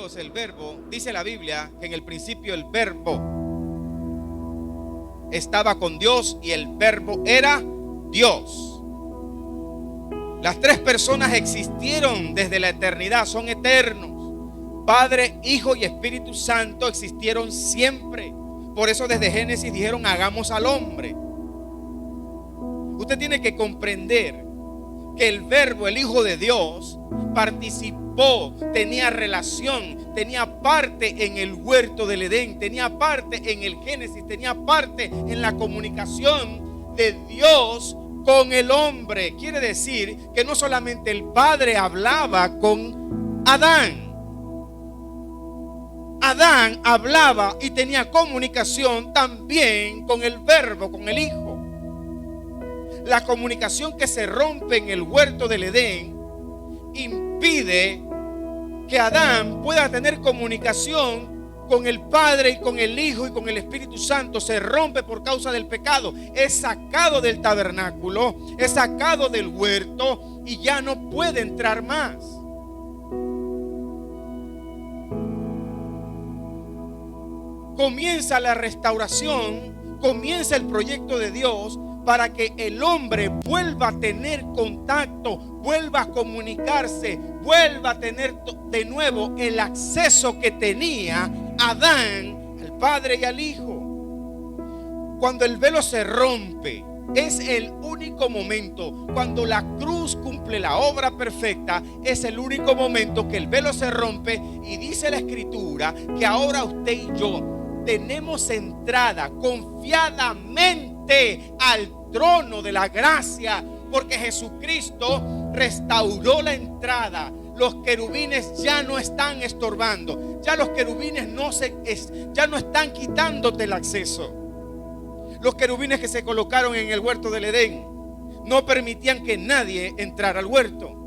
Dios, el verbo, dice la Biblia que en el principio el verbo estaba con Dios y el verbo era Dios. Las tres personas existieron desde la eternidad, son eternos. Padre, Hijo y Espíritu Santo existieron siempre. Por eso desde Génesis dijeron: hagamos al hombre. Usted tiene que comprender que el verbo, el Hijo de Dios, participó, tenía relación, tenía parte en el huerto del Edén, tenía parte en el Génesis, tenía parte en la comunicación de Dios con el hombre. Quiere decir que no solamente el Padre hablaba con Adán. Adán hablaba y tenía comunicación también con el verbo, con el Hijo. La comunicación que se rompe en el huerto del Edén impide que Adán pueda tener comunicación con el Padre y con el Hijo y con el Espíritu Santo. Se rompe por causa del pecado. Es sacado del tabernáculo, es sacado del huerto y ya no puede entrar más. Comienza la restauración, comienza el proyecto de Dios para que el hombre vuelva a tener contacto, vuelva a comunicarse, vuelva a tener de nuevo el acceso que tenía Adán al Padre y al Hijo. Cuando el velo se rompe, es el único momento. Cuando la cruz cumple la obra perfecta, es el único momento que el velo se rompe. Y dice la Escritura que ahora usted y yo tenemos entrada confiadamente al trono de la gracia, porque Jesucristo restauró la entrada. Los querubines ya no están estorbando, ya los querubines ya no están quitándote el acceso. Los querubines que se colocaron en el huerto del Edén no permitían que nadie entrara al huerto.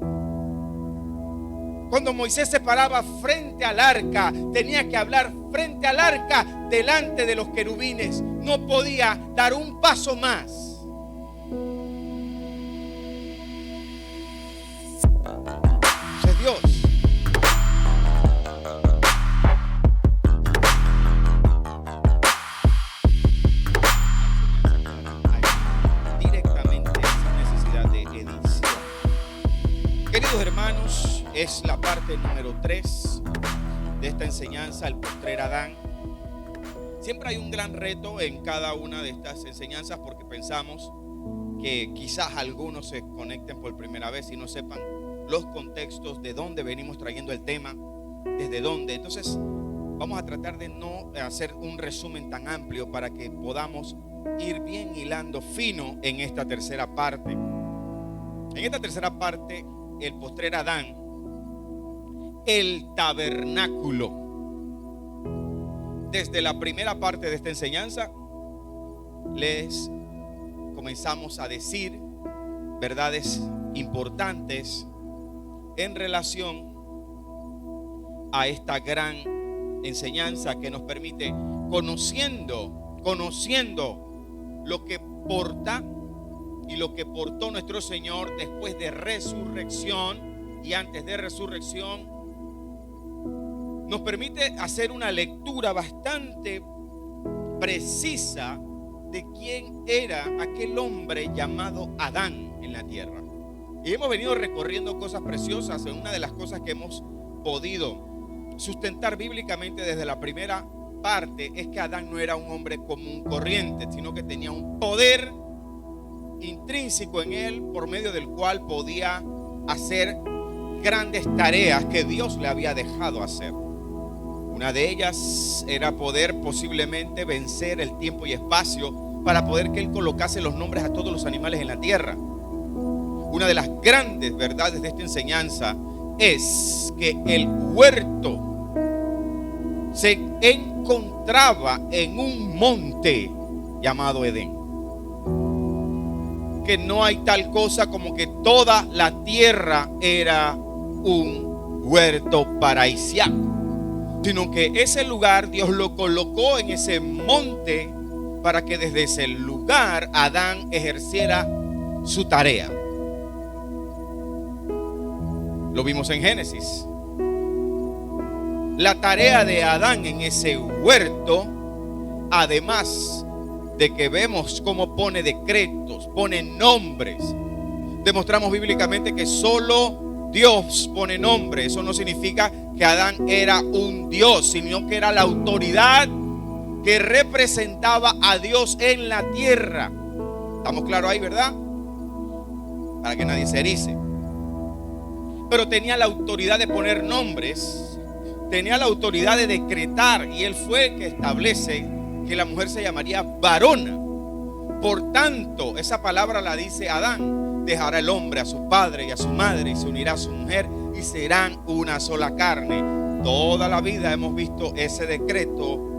Cuando Moisés se paraba frente al arca, tenía que hablar frente al arca delante de los querubines. No podía dar un paso más. Es Dios. Directamente sin necesidad de edición. Queridos hermanos, es la parte número 3 de esta enseñanza, el postrer Adán. Siempre hay un gran reto en cada una de estas enseñanzas porque pensamos que quizás algunos se conecten por primera vez y no sepan los contextos de dónde venimos trayendo el tema, desde dónde. Entonces vamos a tratar de no hacer un resumen tan amplio para que podamos ir bien hilando fino en esta tercera parte. En esta tercera parte, el postrer Adán, el tabernáculo. Desde la primera parte de esta enseñanza les comenzamos a decir verdades importantes en relación a esta gran enseñanza que nos permite, conociendo lo que porta y lo que portó nuestro Señor después de resurrección y antes de resurrección, nos permite hacer una lectura bastante precisa de quién era aquel hombre llamado Adán en la tierra. Y hemos venido recorriendo cosas preciosas. En una de las cosas que hemos podido sustentar bíblicamente desde la primera parte es que Adán no era un hombre común corriente, sino que tenía un poder intrínseco en él por medio del cual podía hacer grandes tareas que Dios le había dejado hacer. Una de ellas era poder posiblemente vencer el tiempo y espacio para poder que él colocase los nombres a todos los animales en la tierra. Una de las grandes verdades de esta enseñanza es que el huerto se encontraba en un monte llamado Edén. Que no hay tal cosa como que toda la tierra era un huerto paradisíaco, sino que ese lugar Dios lo colocó en ese monte para que desde ese lugar Adán ejerciera su tarea. Lo vimos en Génesis. La tarea de Adán en ese huerto, además de que vemos cómo pone decretos, pone nombres, demostramos bíblicamente que solo Dios pone nombre. Eso no significa que Adán era un Dios, sino que era la autoridad que representaba a Dios en la tierra. ¿Estamos claros ahí, verdad? Para que nadie se erice. Pero tenía la autoridad de poner nombres, tenía la autoridad de decretar, y él fue el que establece que la mujer se llamaría varona. Por tanto, esa palabra la dice Adán: dejará el hombre a su padre y a su madre y se unirá a su mujer y serán una sola carne. Toda la vida hemos visto ese decreto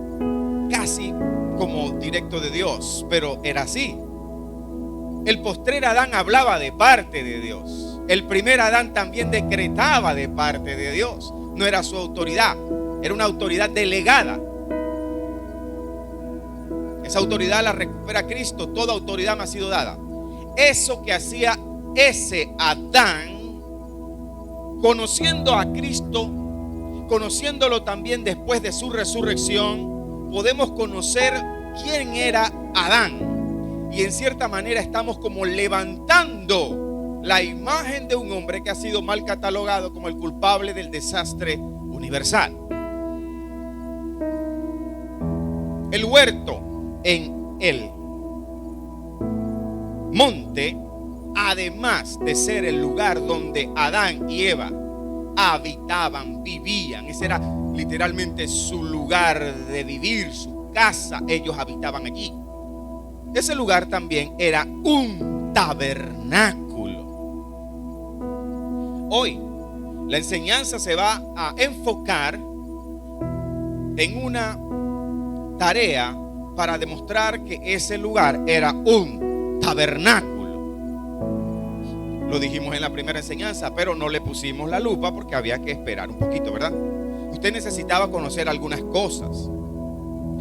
casi como directo de Dios, pero era así. El postrer Adán hablaba de parte de Dios. El primer Adán también decretaba de parte de Dios. No era su autoridad, era una autoridad delegada. Esa autoridad la recupera Cristo. Toda autoridad me ha sido dada. Eso que hacía ese Adán, conociendo a Cristo, conociéndolo también después de su resurrección, podemos conocer quién era Adán. Y en cierta manera estamos como levantando la imagen de un hombre que ha sido mal catalogado como el culpable del desastre universal. El huerto en el monte, además de ser el lugar donde Adán y Eva habitaban, vivían, ese era literalmente su lugar de vivir, su casa, ellos habitaban allí. Ese lugar también era un tabernáculo. Hoy la enseñanza se va a enfocar en una tarea para demostrar que ese lugar era un tabernáculo. Lo dijimos en la primera enseñanza, pero no le pusimos la lupa porque había que esperar un poquito, ¿verdad? Usted necesitaba conocer algunas cosas.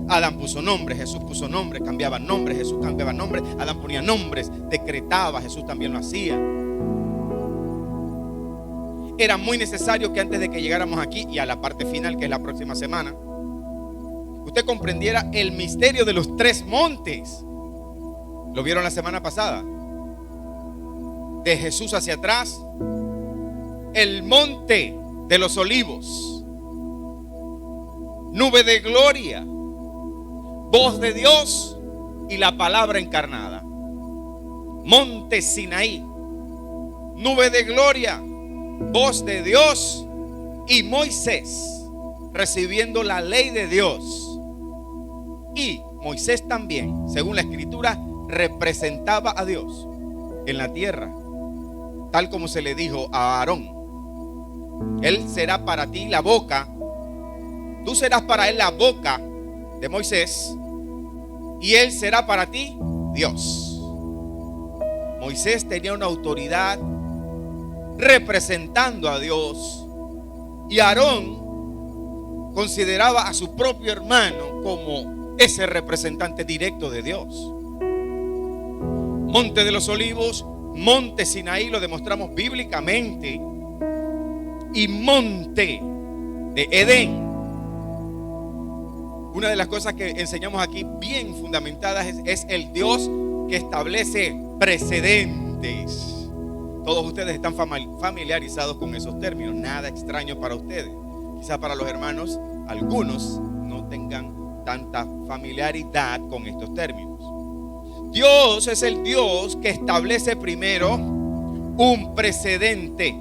Adán puso nombres, Jesús puso nombres, cambiaban nombres, Jesús cambiaba nombres, Adán ponía nombres, decretaba, Jesús también lo hacía. Era muy necesario que antes de que llegáramos aquí y a la parte final, que es la próxima semana, usted comprendiera el misterio de los tres montes. ¿Lo vieron la semana pasada? De Jesús hacia atrás, el monte de los olivos, nube de gloria, voz de Dios y la palabra encarnada. Monte Sinaí, nube de gloria, voz de Dios y Moisés recibiendo la ley de Dios. Y Moisés también, según la escritura, representaba a Dios en la tierra, tal como se le dijo a Aarón: él será para ti la boca, tú serás para él la boca de Moisés, y él será para ti Dios. Moisés tenía una autoridad representando a Dios, y Aarón consideraba a su propio hermano como ese representante directo de Dios. Monte de los Olivos, Monte Sinaí, lo demostramos bíblicamente, y Monte de Edén. Una de las cosas que enseñamos aquí bien fundamentadas es el Dios que establece precedentes. Todos ustedes están familiarizados con esos términos, nada extraño para ustedes. Quizá para los hermanos, algunos no tengan tanta familiaridad con estos términos. Dios es el Dios que establece primero un precedente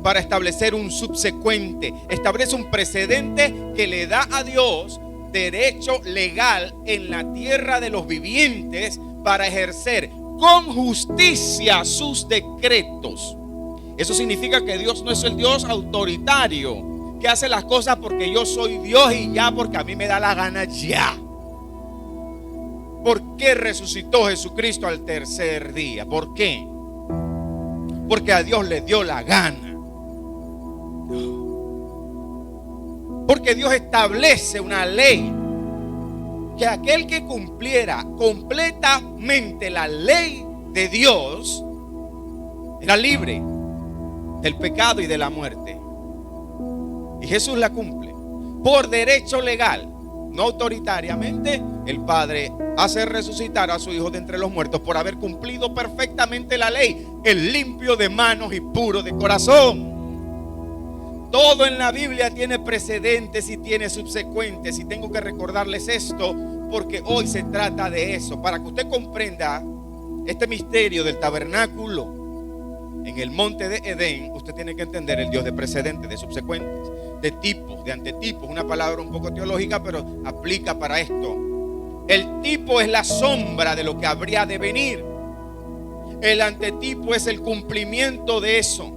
para establecer un subsecuente. Establece un precedente que le da a Dios derecho legal en la tierra de los vivientes para ejercer con justicia sus decretos. Eso significa que Dios no es el Dios autoritario que hace las cosas porque yo soy Dios y ya, porque a mí me da la gana ya. ¿Por qué resucitó Jesucristo al tercer día? ¿Por qué? Porque a Dios le dio la gana. Porque Dios establece una ley que aquel que cumpliera completamente la ley de Dios era libre del pecado y de la muerte. Jesús la cumple por derecho legal, no autoritariamente. El Padre hace resucitar a su Hijo de entre los muertos por haber cumplido perfectamente la ley, el limpio de manos y puro de corazón. Todo en la Biblia tiene precedentes y tiene subsecuentes, y tengo que recordarles esto porque hoy se trata de eso, para que usted comprenda este misterio del tabernáculo en el monte de Edén. Usted tiene que entender el Dios de precedentes, de subsecuentes, de tipos, de antetipos. Una palabra un poco teológica, pero aplica para esto. El tipo es la sombra de lo que habría de venir. El antetipo es el cumplimiento de eso.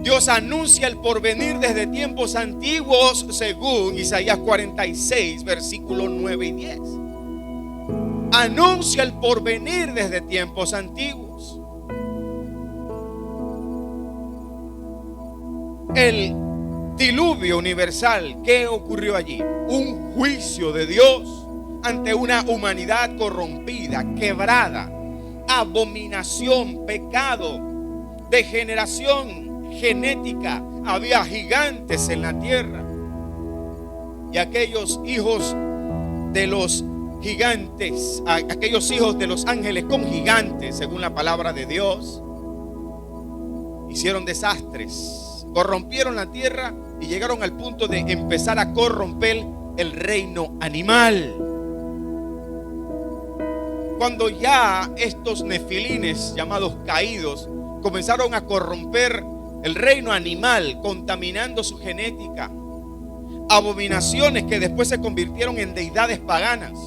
Dios anuncia el porvenir desde tiempos antiguos, según Isaías 46, versículos 9 y 10. Anuncia el porvenir desde tiempos antiguos. El diluvio universal, ¿qué ocurrió allí? Un juicio de Dios ante una humanidad corrompida, quebrada, abominación, pecado, degeneración genética. Había gigantes en la tierra, y aquellos hijos de los gigantes, aquellos hijos de los ángeles con gigantes, según la palabra de Dios, hicieron desastres, corrompieron la tierra y llegaron al punto de empezar a corromper el reino animal. Cuando ya estos nefilines llamados caídos comenzaron a corromper el reino animal, contaminando su genética, abominaciones que después se convirtieron en deidades paganas.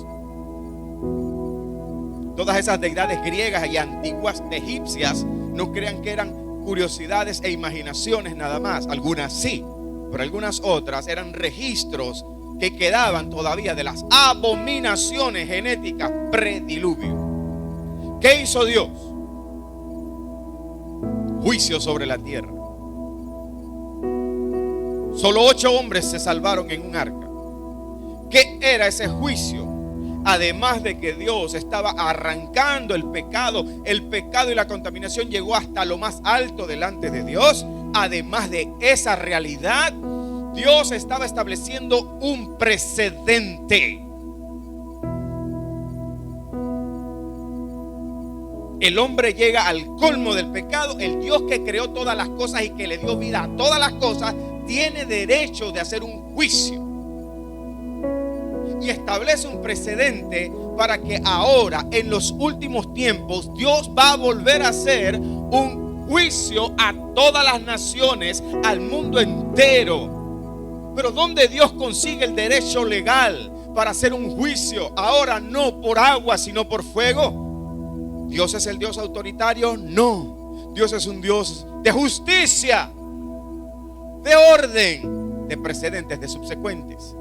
Todas esas deidades griegas y antiguas egipcias, no crean que eran curiosidades e imaginaciones nada más. Algunas sí, pero algunas otras eran registros que quedaban todavía de las abominaciones genéticas prediluvio. ¿Qué hizo Dios? Juicio sobre la tierra. Solo 8 hombres se salvaron en un arca. ¿Qué era ese juicio? Además de que Dios estaba arrancando el pecado y la contaminación llegó hasta lo más alto delante de Dios. Además de esa realidad, Dios estaba estableciendo un precedente. El hombre llega al colmo del pecado. El Dios que creó todas las cosas y que le dio vida a todas las cosas tiene derecho de hacer un juicio. Y establece un precedente para que ahora, en los últimos tiempos, Dios va a volver a hacer un juicio a todas las naciones, al mundo entero. Pero ¿dónde Dios consigue el derecho legal para hacer un juicio? Ahora no por agua, sino por fuego. ¿Dios es el Dios autoritario? No. Dios es un Dios de justicia, de orden, de precedentes, de subsecuentes.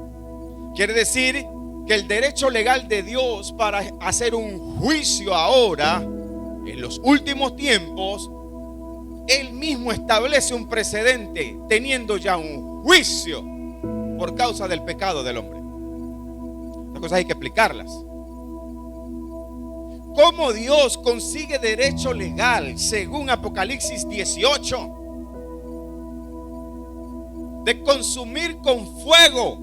Quiere decir que el derecho legal de Dios para hacer un juicio ahora, en los últimos tiempos, Él mismo establece un precedente, teniendo ya un juicio por causa del pecado del hombre. Las cosas hay que explicarlas. ¿Cómo Dios consigue derecho legal, según Apocalipsis 18, de consumir con fuego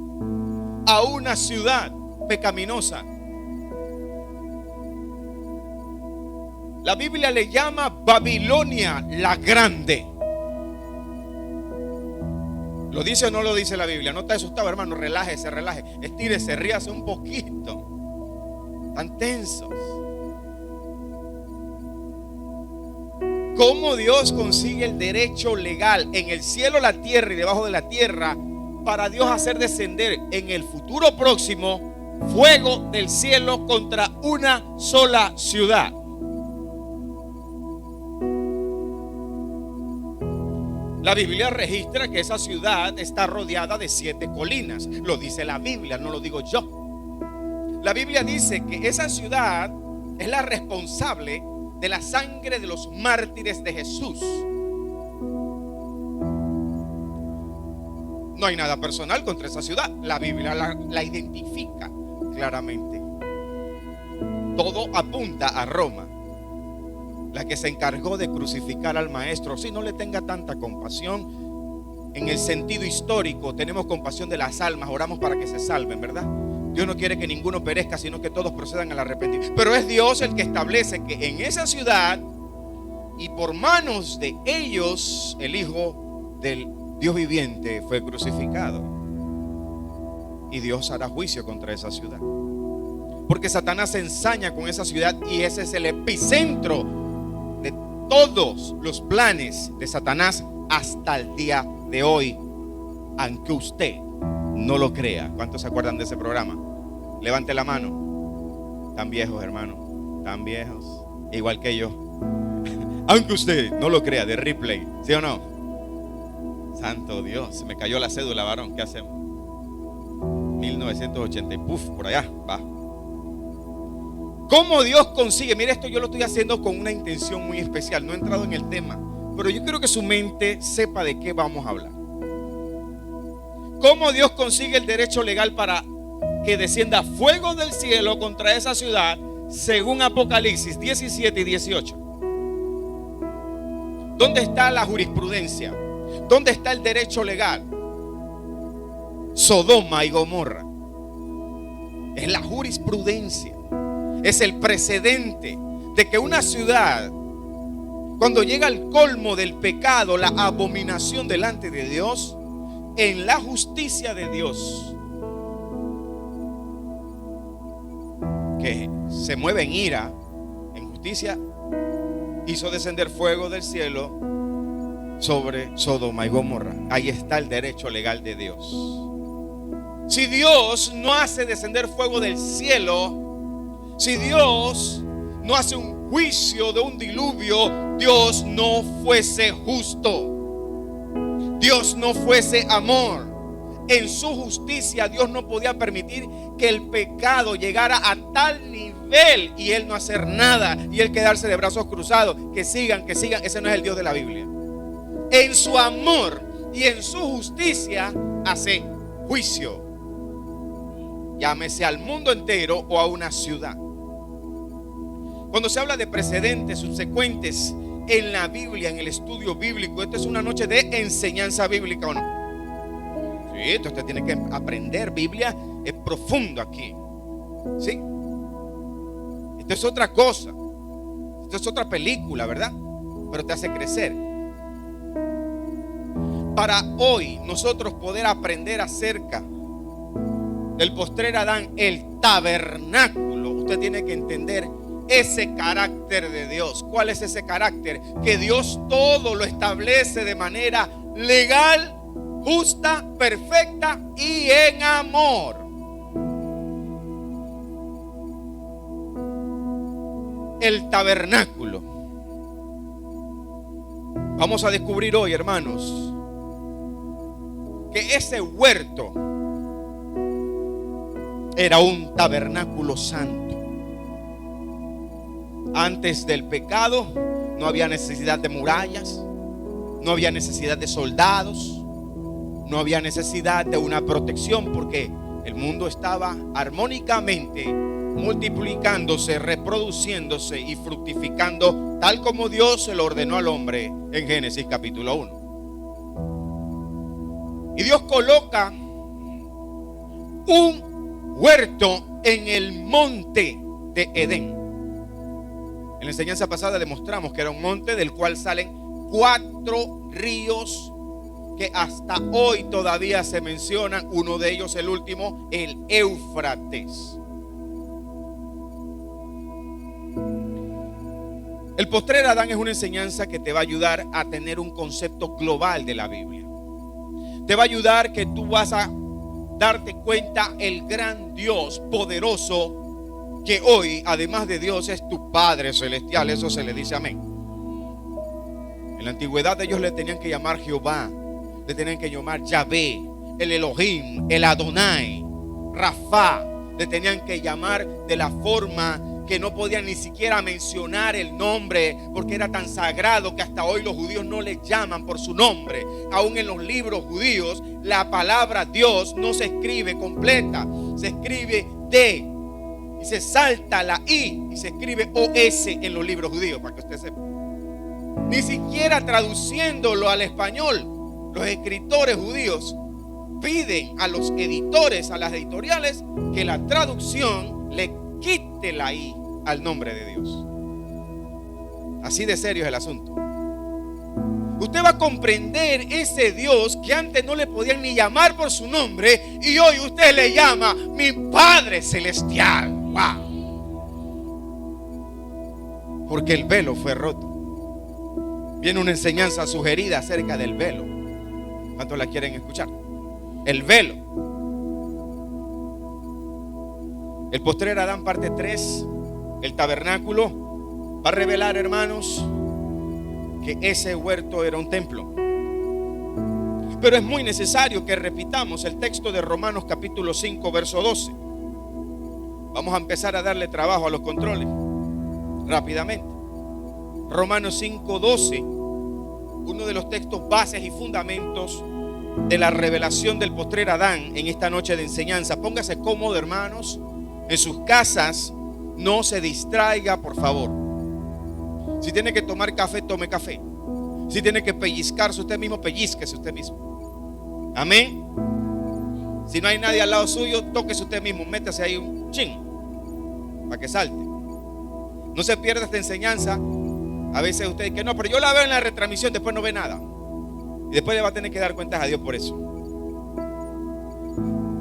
a una ciudad pecaminosa? La Biblia le llama Babilonia la Grande. ¿Lo dice o no lo dice la Biblia? No está asustado, hermano, relájese, estírese, ríase un poquito. Tan tensos. ¿Cómo Dios consigue el derecho legal en el cielo, la tierra y debajo de la tierra para Dios hacer descender en el futuro próximo fuego del cielo contra una sola ciudad? La Biblia registra que esa ciudad está rodeada de 7 colinas. Lo dice la Biblia, no lo digo yo. La Biblia dice que esa ciudad es la responsable de la sangre de los mártires de Jesús. No hay nada personal contra esa ciudad. La Biblia la identifica claramente. Todo apunta a Roma, la que se encargó de crucificar al maestro. Si no le tenga tanta compasión, en el sentido histórico, tenemos compasión de las almas, oramos para que se salven, ¿verdad? Dios no quiere que ninguno perezca, sino que todos procedan al arrepentimiento. Pero es Dios el que establece que en esa ciudad y por manos de ellos el Hijo del Dios viviente fue crucificado. Y Dios hará juicio contra esa ciudad. Porque Satanás se ensaña con esa ciudad y ese es el epicentro de todos los planes de Satanás hasta el día de hoy. Aunque usted no lo crea. ¿Cuántos se acuerdan de ese programa? Levante la mano. Tan viejos, hermano. Tan viejos. Igual que yo. Aunque usted no lo crea, de Ripley. ¿Sí o no? Santo Dios. Se me cayó la cédula, varón. ¿Qué hacemos? 1980. Puf, por allá. Va. ¿Cómo Dios consigue? Mire, esto yo lo estoy haciendo con una intención muy especial. No he entrado en el tema. Pero yo quiero que su mente sepa de qué vamos a hablar. ¿Cómo Dios consigue el derecho legal para que descienda fuego del cielo contra esa ciudad, según Apocalipsis 17 y 18? ¿Dónde está la jurisprudencia? ¿Dónde está el derecho legal? Sodoma y Gomorra. Es la jurisprudencia. Es el precedente de que una ciudad, cuando llega al colmo del pecado, la abominación delante de Dios, en la justicia de Dios, que se mueve en ira, en justicia, hizo descender fuego del cielo sobre Sodoma y Gomorra. Ahí está el derecho legal de Dios. Si Dios no hace descender fuego del cielo, si Dios no hace un juicio de un diluvio, Dios no fuese justo. Dios no fuese amor. En su justicia Dios no podía permitir que el pecado llegara a tal nivel y Él no hacer nada y Él quedarse de brazos cruzados. Que sigan. Ese no es el Dios de la Biblia. En su amor y en su justicia hace juicio. Llámese al mundo entero o a una ciudad. Cuando se habla de precedentes subsecuentes en la Biblia, en el estudio bíblico, esto es una noche de enseñanza bíblica, ¿o no? Sí, entonces usted tiene que aprender. Biblia es profundo aquí. ¿Sí? Esto es otra cosa. Esto es otra película, ¿verdad? Pero te hace crecer. Para hoy nosotros poder aprender acerca del postrer Adán, el tabernáculo, usted tiene que entender ese carácter de Dios. ¿Cuál es ese carácter? Que Dios todo lo establece de manera legal, justa, perfecta y en amor. El tabernáculo. Vamos a descubrir hoy, hermanos, que ese huerto era un tabernáculo santo. Antes del pecado no había necesidad de murallas, no había necesidad de soldados, no había necesidad de una protección, porque el mundo estaba armónicamente multiplicándose, reproduciéndose y fructificando tal como Dios se lo ordenó al hombre en Génesis capítulo 1. Y Dios coloca un huerto en el monte de Edén. En la enseñanza pasada demostramos que era un monte del cual salen 4 ríos que hasta hoy todavía se mencionan. Uno de ellos, el último, el Éufrates. El postrer Adán es una enseñanza que te va a ayudar a tener un concepto global de la Biblia. Te va a ayudar que tú vas a darte cuenta el gran Dios poderoso que hoy, además de Dios, es tu Padre Celestial. Eso se le dice amén. En la antigüedad ellos le tenían que llamar Jehová, le tenían que llamar Yahvé, el Elohim, el Adonai, Rafa. Le tenían que llamar de la forma que no podían ni siquiera mencionar el nombre, porque era tan sagrado que hasta hoy los judíos no le llaman por su nombre. Aún en los libros judíos la palabra Dios no se escribe completa, se escribe D y se salta la I y se escribe OS en los libros judíos, para que usted sepa. Ni siquiera traduciéndolo al español los escritores judíos piden a los editores, a las editoriales, que la traducción le quite la I al nombre de Dios. Así de serio es el asunto. Usted va a comprender ese Dios que antes no le podían ni llamar por su nombre y hoy usted le llama mi Padre Celestial. ¡Wow! Porque el velo fue roto. Viene una enseñanza sugerida acerca del velo. ¿Cuántos la quieren escuchar? El velo. El postrer Adán, parte 3, el tabernáculo, va a revelar, hermanos, que ese huerto era un templo. Pero es muy necesario que repitamos el texto de Romanos capítulo 5, verso 12. Vamos a empezar a darle trabajo a los controles rápidamente. Romanos 5, 12, uno de los textos bases y fundamentos de la revelación del postrer Adán en esta noche de enseñanza. Póngase cómodo, hermanos, en sus casas. No se distraiga, por favor. Si tiene que tomar café, tome café. Si tiene que pellizcarse usted mismo, pellizquese usted mismo. Amén. Si no hay nadie al lado suyo, tóquese usted mismo. Métase ahí un chin para que salte. No se pierda esta enseñanza. A veces usted dice que no, pero yo la veo en la retransmisión, después no ve nada. Y después le va a tener que dar cuentas a Dios por eso.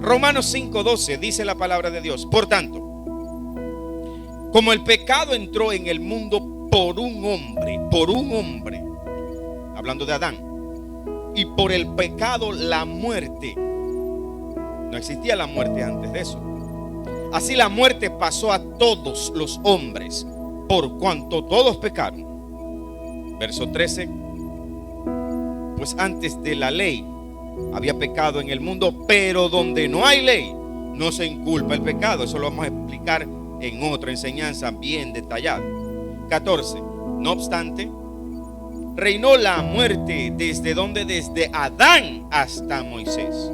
Romanos 5:12 dice la palabra de Dios. Por tanto, como el pecado entró en el mundo por un hombre, hablando de Adán, y por el pecado la muerte. No existía la muerte antes de eso. Así la muerte pasó a todos los hombres, por cuanto todos pecaron. Verso 13. Pues antes de la ley había pecado en el mundo, pero donde no hay ley no se inculpa el pecado. Eso lo vamos a explicar en otra enseñanza bien detallada. 14. No obstante, reinó la muerte desde Adán hasta Moisés,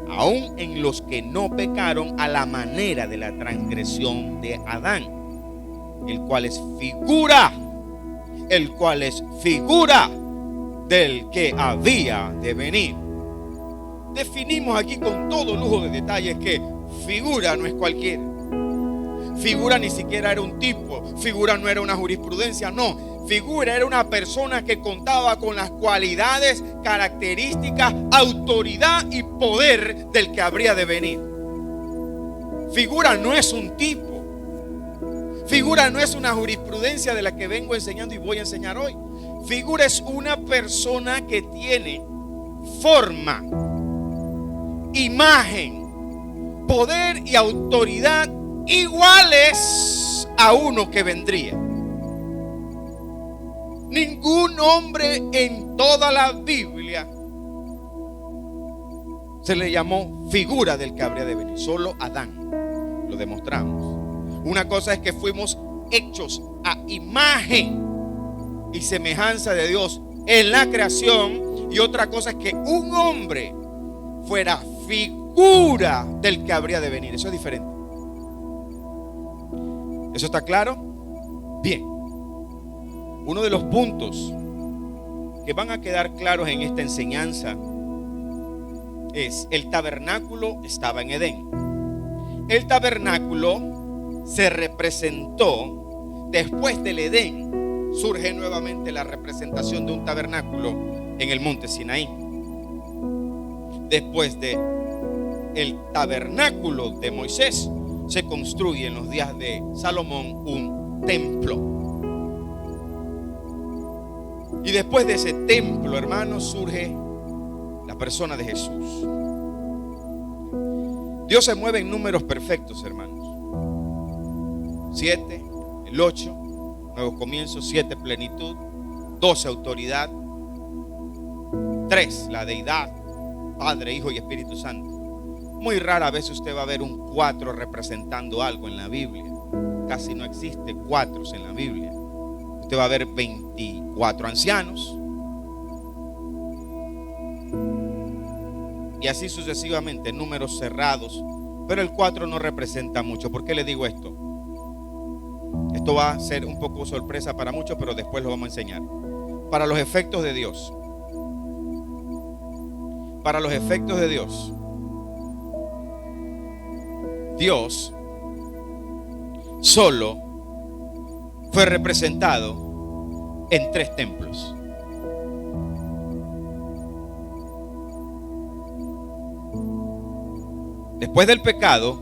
aún en los que no pecaron a la manera de la transgresión de Adán, el cual es figura del que había de venir. Definimos aquí con todo lujo de detalles que figura no es cualquiera. Figura ni siquiera era un tipo. Figura no era una jurisprudencia, no. Figura era una persona que contaba con las cualidades, características, autoridad y poder del que habría de venir. Figura no es un tipo. Figura no es una jurisprudencia de la que vengo enseñando y voy a enseñar hoy. Figura es una persona que tiene forma, imagen, poder y autoridad iguales a uno que vendría. Ningún hombre en toda la Biblia se le llamó figura del que habría de venir. Solo Adán. Lo demostramos. Una cosa es que fuimos hechos a imagen y semejanza de Dios en la creación, y otra cosa es que un hombre fuera figura del que habría de venir. Eso es diferente. ¿Eso está claro? Bien. Uno de los puntos que van a quedar claros en esta enseñanza es: el tabernáculo estaba en Edén. El tabernáculo se representó después del Edén. Surge nuevamente la representación de un tabernáculo en el monte Sinaí. Después de el tabernáculo de Moisés, se construye en los días de Salomón un templo. Y después de ese templo, hermanos, surge la persona de Jesús. Dios se mueve en números perfectos, hermanos. 7, el 8, nuevos comienzos. 7, plenitud. 12, autoridad. 3, la deidad, Padre, Hijo y Espíritu Santo. Muy rara vez usted va a ver un 4 representando algo en la Biblia. Casi no existe 4 en la Biblia. Usted va a ver 24 ancianos y así sucesivamente, números cerrados. Pero el 4 no representa mucho. ¿Por qué le digo esto? Esto va a ser un poco sorpresa para muchos, pero después lo vamos a enseñar. Para los efectos de Dios, Para los efectos de Dios, Dios solo fue representado en 3 templos. Después del pecado,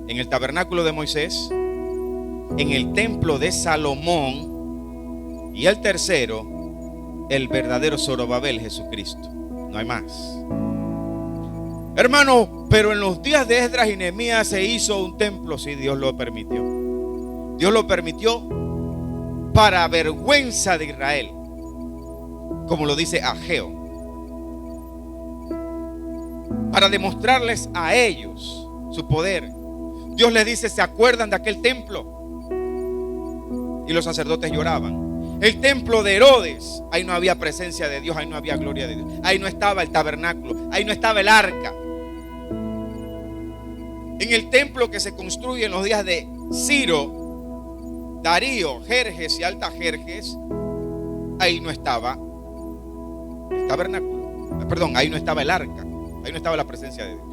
en el tabernáculo de Moisés, en el templo de Salomón, y el tercero, el verdadero Zorobabel, Jesucristo. No hay más. Hermano, pero en los días de Esdras y Nehemías se hizo un templo. Sí, Dios lo permitió. Dios lo permitió para vergüenza de Israel, como lo dice Ageo, para demostrarles a ellos su poder. Dios les dice: ¿se acuerdan de aquel templo? Y los sacerdotes lloraban. El templo de Herodes, ahí no había presencia de Dios, ahí no había gloria de Dios, ahí no estaba el tabernáculo, ahí no estaba el arca. En el templo que se construye en los días de Ciro, Darío, Jerjes y Altajerjes, ahí no estaba el tabernáculo, perdón, ahí no estaba el arca, ahí no estaba la presencia de Dios.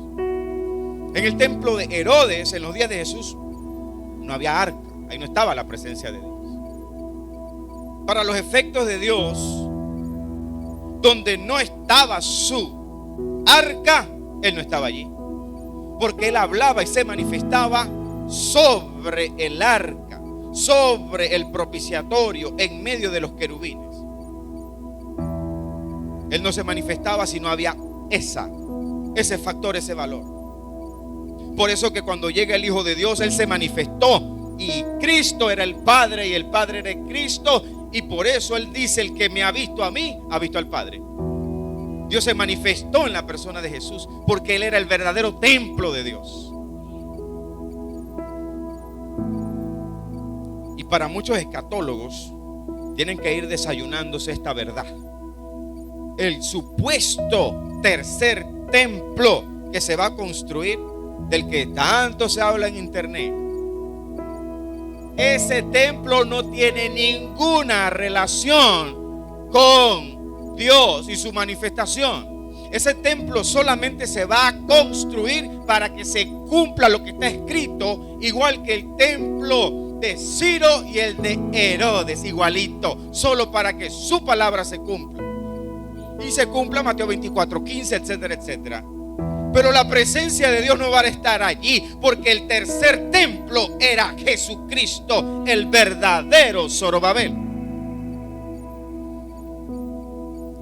En el templo de Herodes, en los días de Jesús, no había arca, ahí no estaba la presencia de Dios. Para los efectos de Dios, donde no estaba su arca, Él no estaba allí, porque Él hablaba y se manifestaba sobre el arca, sobre el propiciatorio, en medio de los querubines. Él no se manifestaba si no había ese factor, ese valor. Por eso que cuando llega el Hijo de Dios, Él se manifestó, y Cristo era el Padre y el Padre era Cristo. Y por eso Él dice: el que me ha visto a mí, ha visto al Padre. Dios se manifestó en la persona de Jesús, porque Él era el verdadero templo de Dios. Y para muchos escatólogos, tienen que ir desayunándose esta verdad. El supuesto tercer templo que se va a construir, del que tanto se habla en internet, ese templo no tiene ninguna relación con Dios y su manifestación. Ese templo solamente se va a construir para que se cumpla lo que está escrito, igual que el templo de Ciro y el de Herodes, igualito, solo para que su palabra se cumpla. Y se cumpla Mateo 24:15, etcétera, etcétera. Pero la presencia de Dios no va a estar allí, porque el tercer templo era Jesucristo, el verdadero Zorobabel.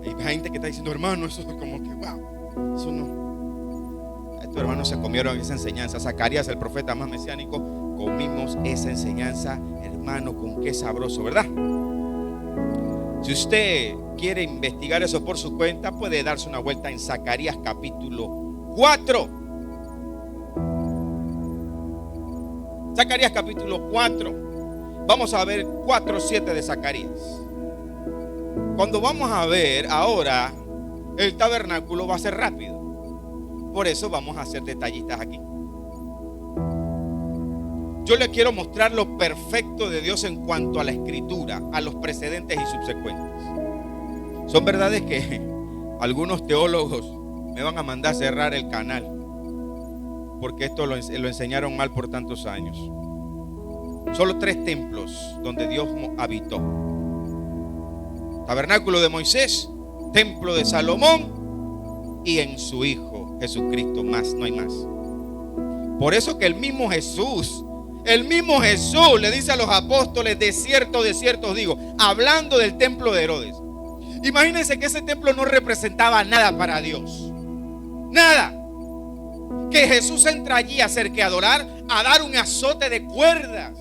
Hay gente que está diciendo: hermano, eso es como que wow, eso no. Estos hermanos se comieron esa enseñanza. Zacarías, el profeta más mesiánico, comimos esa enseñanza, hermano, con qué sabroso, ¿verdad? Si usted quiere investigar eso por su cuenta, puede darse una vuelta en Zacarías capítulo 4. Zacarías capítulo 4. Vamos a ver 4:7 de Zacarías. Cuando vamos a ver ahora, el tabernáculo va a ser rápido. Por eso vamos a hacer detallistas aquí. Yo le quiero mostrar lo perfecto de Dios en cuanto a la escritura, a los precedentes y subsecuentes. Son verdades que algunos teólogos me van a mandar a cerrar el canal, porque esto lo enseñaron mal por tantos años. Solo 3 templos donde Dios habitó: tabernáculo de Moisés, templo de Salomón y en su Hijo Jesucristo. Más, no hay más. Por eso que el mismo Jesús le dice a los apóstoles: de cierto os digo, hablando del templo de Herodes. Imagínense que ese templo no representaba nada para Dios. Nada. Que Jesús entra allí a hacer que adorar, a dar un azote de cuerdas.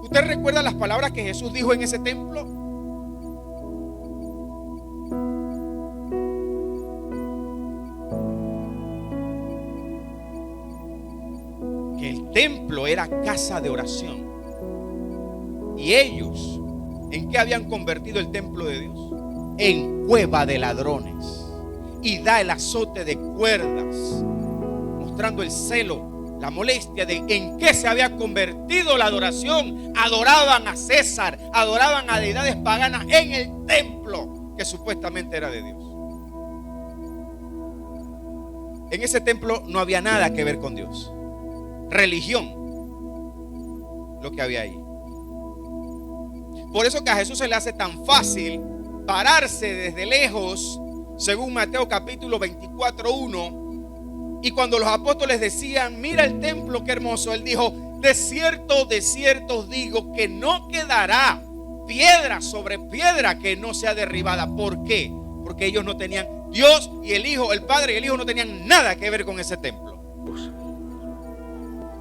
¿Usted recuerda las palabras que Jesús dijo en ese templo? Que el templo era casa de oración. Y ellos, ¿en qué habían convertido el templo de Dios? En cueva de ladrones. Y da el azote de cuerdas, mostrando el celo, la molestia de en qué se había convertido la adoración. Adoraban a César, adoraban a deidades paganas en el templo. que supuestamente era de Dios. En ese templo no había nada que ver con Dios. Religión, lo que había ahí. Por eso que a Jesús se le hace tan fácil pararse desde lejos, según Mateo capítulo 24:1. Y cuando los apóstoles decían: mira el templo, qué hermoso, él dijo: de cierto os digo que no quedará piedra sobre piedra que no sea derribada. ¿Por qué? Porque ellos no tenían, Dios y el Hijo, el Padre y el Hijo no tenían nada que ver con ese templo.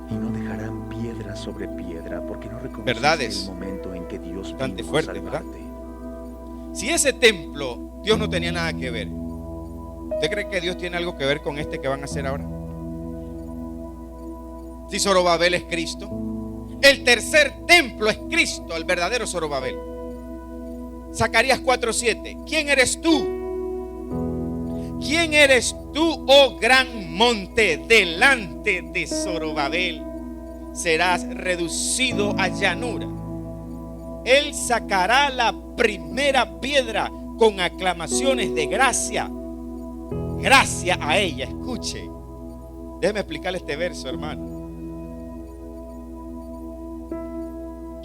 Y no dejarán piedra sobre piedra, porque no Verdades. reconocen el momento en que Dios Bastante vino a fuerte, ¿verdad? salvarte. Si ese templo Dios no tenía nada que ver, ¿usted cree que Dios tiene algo que ver con este que van a hacer ahora? Si Zorobabel es Cristo, el tercer templo es Cristo, el verdadero Zorobabel. Zacarías 4:7. ¿Quién eres tú? ¿Quién eres tú, oh gran monte? Delante de Zorobabel serás reducido a llanura. Él sacará la primera piedra con aclamaciones de gracia. Gracia a ella. Escuche, déjeme explicarle este verso, hermano.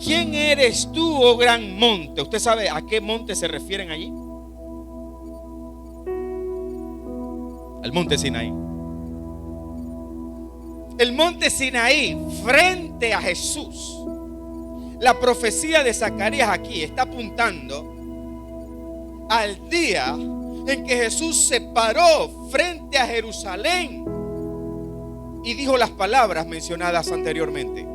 ¿Quién eres tú, oh gran monte? ¿Usted sabe a qué monte se refieren allí? Al monte Sinaí. El monte Sinaí, frente a Jesús. La profecía de Zacarías aquí está apuntando al día en que Jesús se paró frente a Jerusalén y dijo las palabras mencionadas anteriormente.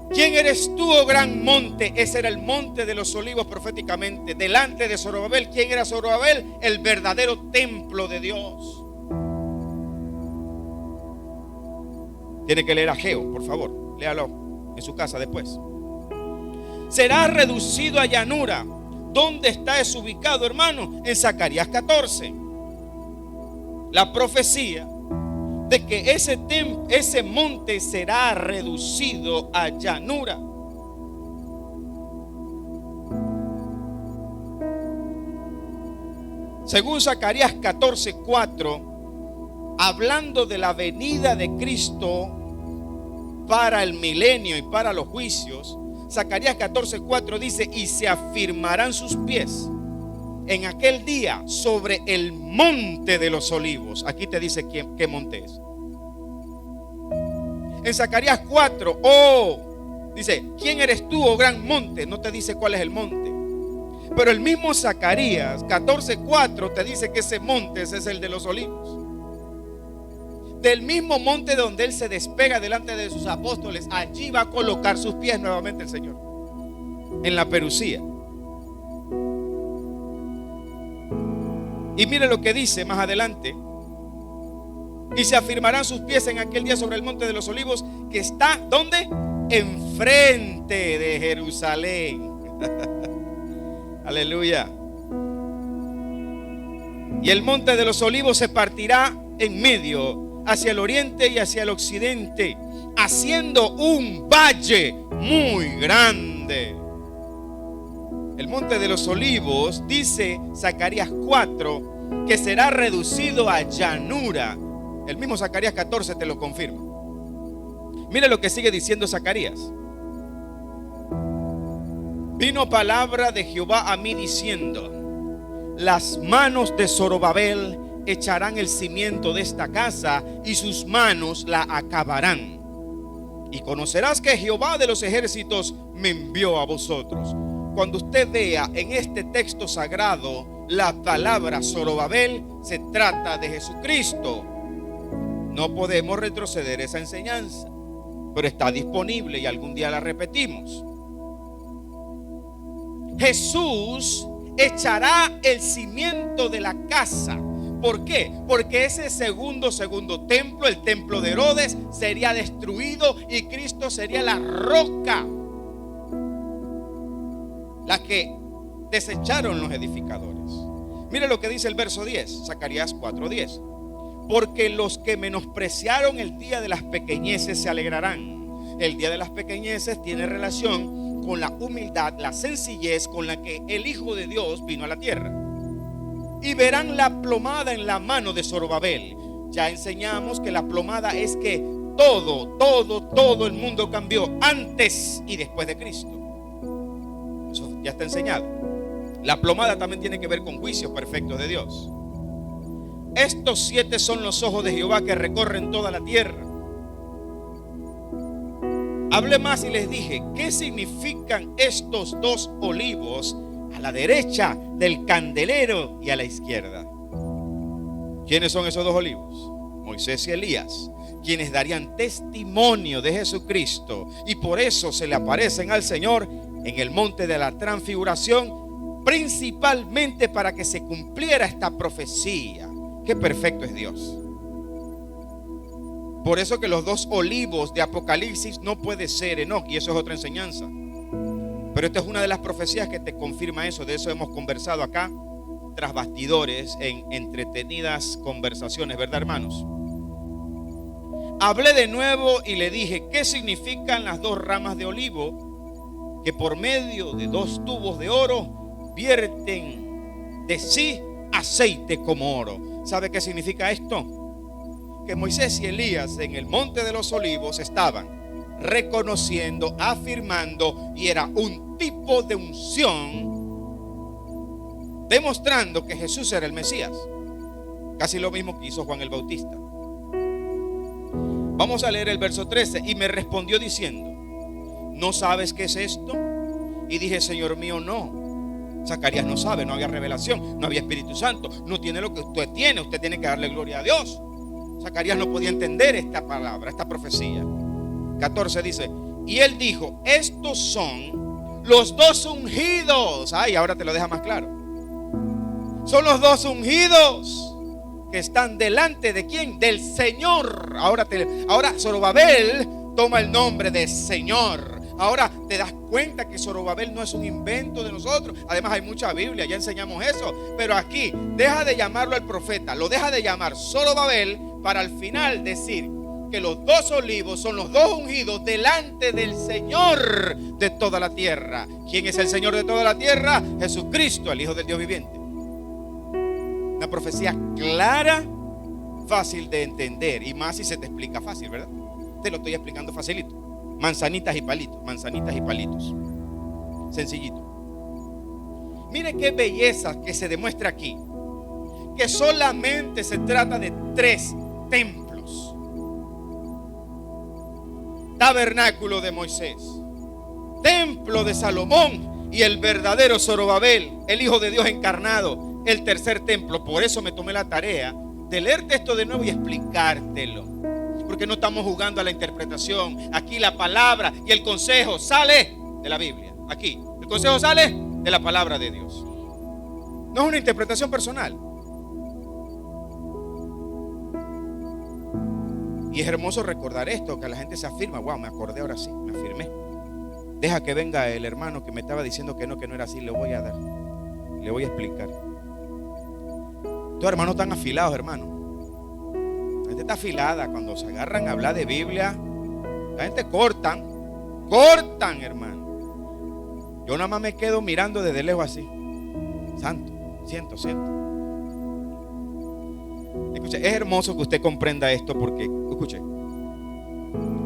¿Quién eres tú, oh gran monte? Ese era el monte de los olivos proféticamente. Delante de Zorobabel. ¿Quién era Zorobabel? El verdadero templo de Dios. Tiene que leer Ageo, por favor. Léalo en su casa después. Será reducido a llanura. ¿Dónde está eso ubicado, hermano? En Zacarías 14. La profecía de que ese monte será reducido a llanura. Según Zacarías 14:4, hablando de la venida de Cristo para el milenio y para los juicios, Zacarías 14:4 dice: y se afirmarán sus pies en aquel día sobre el monte de los olivos. Aquí te dice qué monte es. En Zacarías 4, dice: ¿quién eres tú, oh gran monte? No te dice cuál es el monte. Pero el mismo Zacarías 14:4 te dice que ese monte es el de los olivos. Del mismo monte donde él se despega delante de sus apóstoles, allí va a colocar sus pies nuevamente el Señor, en la perucía. Y mire lo que dice más adelante: y se afirmarán sus pies en aquel día sobre el monte de los olivos, que está, ¿dónde? Enfrente de Jerusalén. Aleluya. Y el monte de los olivos se partirá en medio, hacia el oriente y hacia el occidente, haciendo un valle muy grande. El monte de los olivos, dice Zacarías 4, que será reducido a llanura. El mismo Zacarías 14 te lo confirma. Mire lo que sigue diciendo Zacarías: vino palabra de Jehová a mí diciendo: las manos de Zorobabel echarán el cimiento de esta casa, y sus manos la acabarán. Y conocerás que Jehová de los ejércitos me envió a vosotros. Cuando usted vea en este texto sagrado la palabra Zorobabel, se trata de Jesucristo. No podemos retroceder esa enseñanza, pero está disponible y algún día la repetimos. Jesús echará el cimiento de la casa. ¿Por qué? Porque ese segundo templo, el templo de Herodes, sería destruido y Cristo sería la roca, la que desecharon los edificadores. Mire lo que dice el verso 10, Zacarías 4:10. Porque los que menospreciaron el día de las pequeñeces se alegrarán. El día de las pequeñeces tiene relación con la humildad, la sencillez con la que el Hijo de Dios vino a la tierra. Y verán la plomada en la mano de Zorobabel. Ya enseñamos que la plomada es que todo el mundo cambió antes y después de Cristo. Eso ya está enseñado. La plomada también tiene que ver con juicios perfectos de Dios. Estos 7 son los ojos de Jehová que recorren toda la tierra. Hablé más y les dije: ¿qué significan estos 2 olivos a la derecha del candelero y a la izquierda? ¿Quiénes son esos 2 olivos? Moisés y Elías, quienes darían testimonio de Jesucristo, y por eso se le aparecen al Señor en el monte de la transfiguración, principalmente para que se cumpliera esta profecía. Qué perfecto es Dios. Por eso que los 2 olivos de Apocalipsis no puede ser Enoc, y eso es otra enseñanza. Pero esta es una de las profecías que te confirma eso. De eso hemos conversado acá tras bastidores en entretenidas conversaciones, ¿verdad, hermanos? Hablé de nuevo y le dije: ¿qué significan las 2 ramas de olivo que por medio de 2 tubos de oro vierten de sí aceite como oro? ¿Sabe qué significa esto? Que Moisés y Elías en el monte de los olivos estaban reconociendo, afirmando, y era un tipo de unción demostrando que Jesús era el Mesías. Casi lo mismo que hizo Juan el Bautista. Vamos a leer el verso 13. Y me respondió diciendo: ¿no sabes qué es esto? Y dije: Señor mío, no. Zacarías no sabe, no había revelación, no había Espíritu Santo, no tiene lo que usted tiene que darle gloria a Dios. Zacarías no podía entender esta palabra, esta profecía. 14 dice: y él dijo: estos son los 2 ungidos. Ay, ahora te lo deja más claro. Son los 2 ungidos que están delante de ¿quién? Del Señor. Ahora Zorobabel toma el nombre de Señor. Ahora te das cuenta que Zorobabel no es un invento de nosotros. Además hay mucha Biblia, ya enseñamos eso. Pero aquí deja de llamarlo el profeta, lo deja de llamar Zorobabel, para al final decir que los 2 olivos son los 2 ungidos delante del Señor de toda la tierra. ¿Quién es el Señor de toda la tierra? Jesucristo, el Hijo del Dios viviente. Una profecía clara, fácil de entender, y más si se te explica fácil, ¿verdad? Te lo estoy explicando facilito. Manzanitas y palitos, sencillito. Mire qué belleza que se demuestra aquí, que solamente se trata de 3 templos: tabernáculo de Moisés, templo de Salomón y el verdadero Zorobabel, el Hijo de Dios encarnado, el tercer templo. Por eso me tomé la tarea de leerte esto de nuevo y explicártelo, porque no estamos jugando a la interpretación. Aquí la palabra y el consejo sale de la Biblia. Aquí el consejo sale de la palabra de Dios. No es una interpretación personal. Y es hermoso recordar esto, que la gente se afirma: wow, me acordé, ahora sí, me afirmé. Deja que venga el hermano que me estaba diciendo que no era así. Le voy a dar, le voy a explicar. Estos hermanos están afilados, hermano. La gente está afilada. Cuando se agarran a hablar de Biblia, la gente cortan, hermano. Yo nada más me quedo mirando desde lejos así. Santo, siento. Escuche, es hermoso que usted comprenda esto, porque, escuche,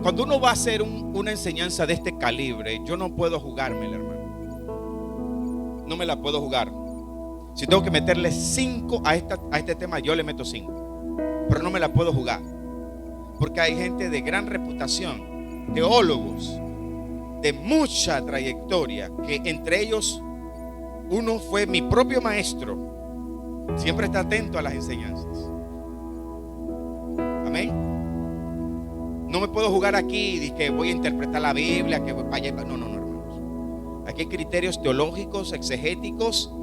cuando uno va a hacer una enseñanza de este calibre, yo no puedo jugármela, hermano. No me la puedo jugar. Si tengo que meterle 5 a este tema, yo le meto 5. Pero no me la puedo jugar, porque hay gente de gran reputación, teólogos de mucha trayectoria, que entre ellos uno fue mi propio maestro. Siempre está atento a las enseñanzas. Amén. No me puedo jugar aquí y que voy a interpretar la Biblia, que voy para allá. No, hermanos. Aquí hay criterios teológicos, exegéticos,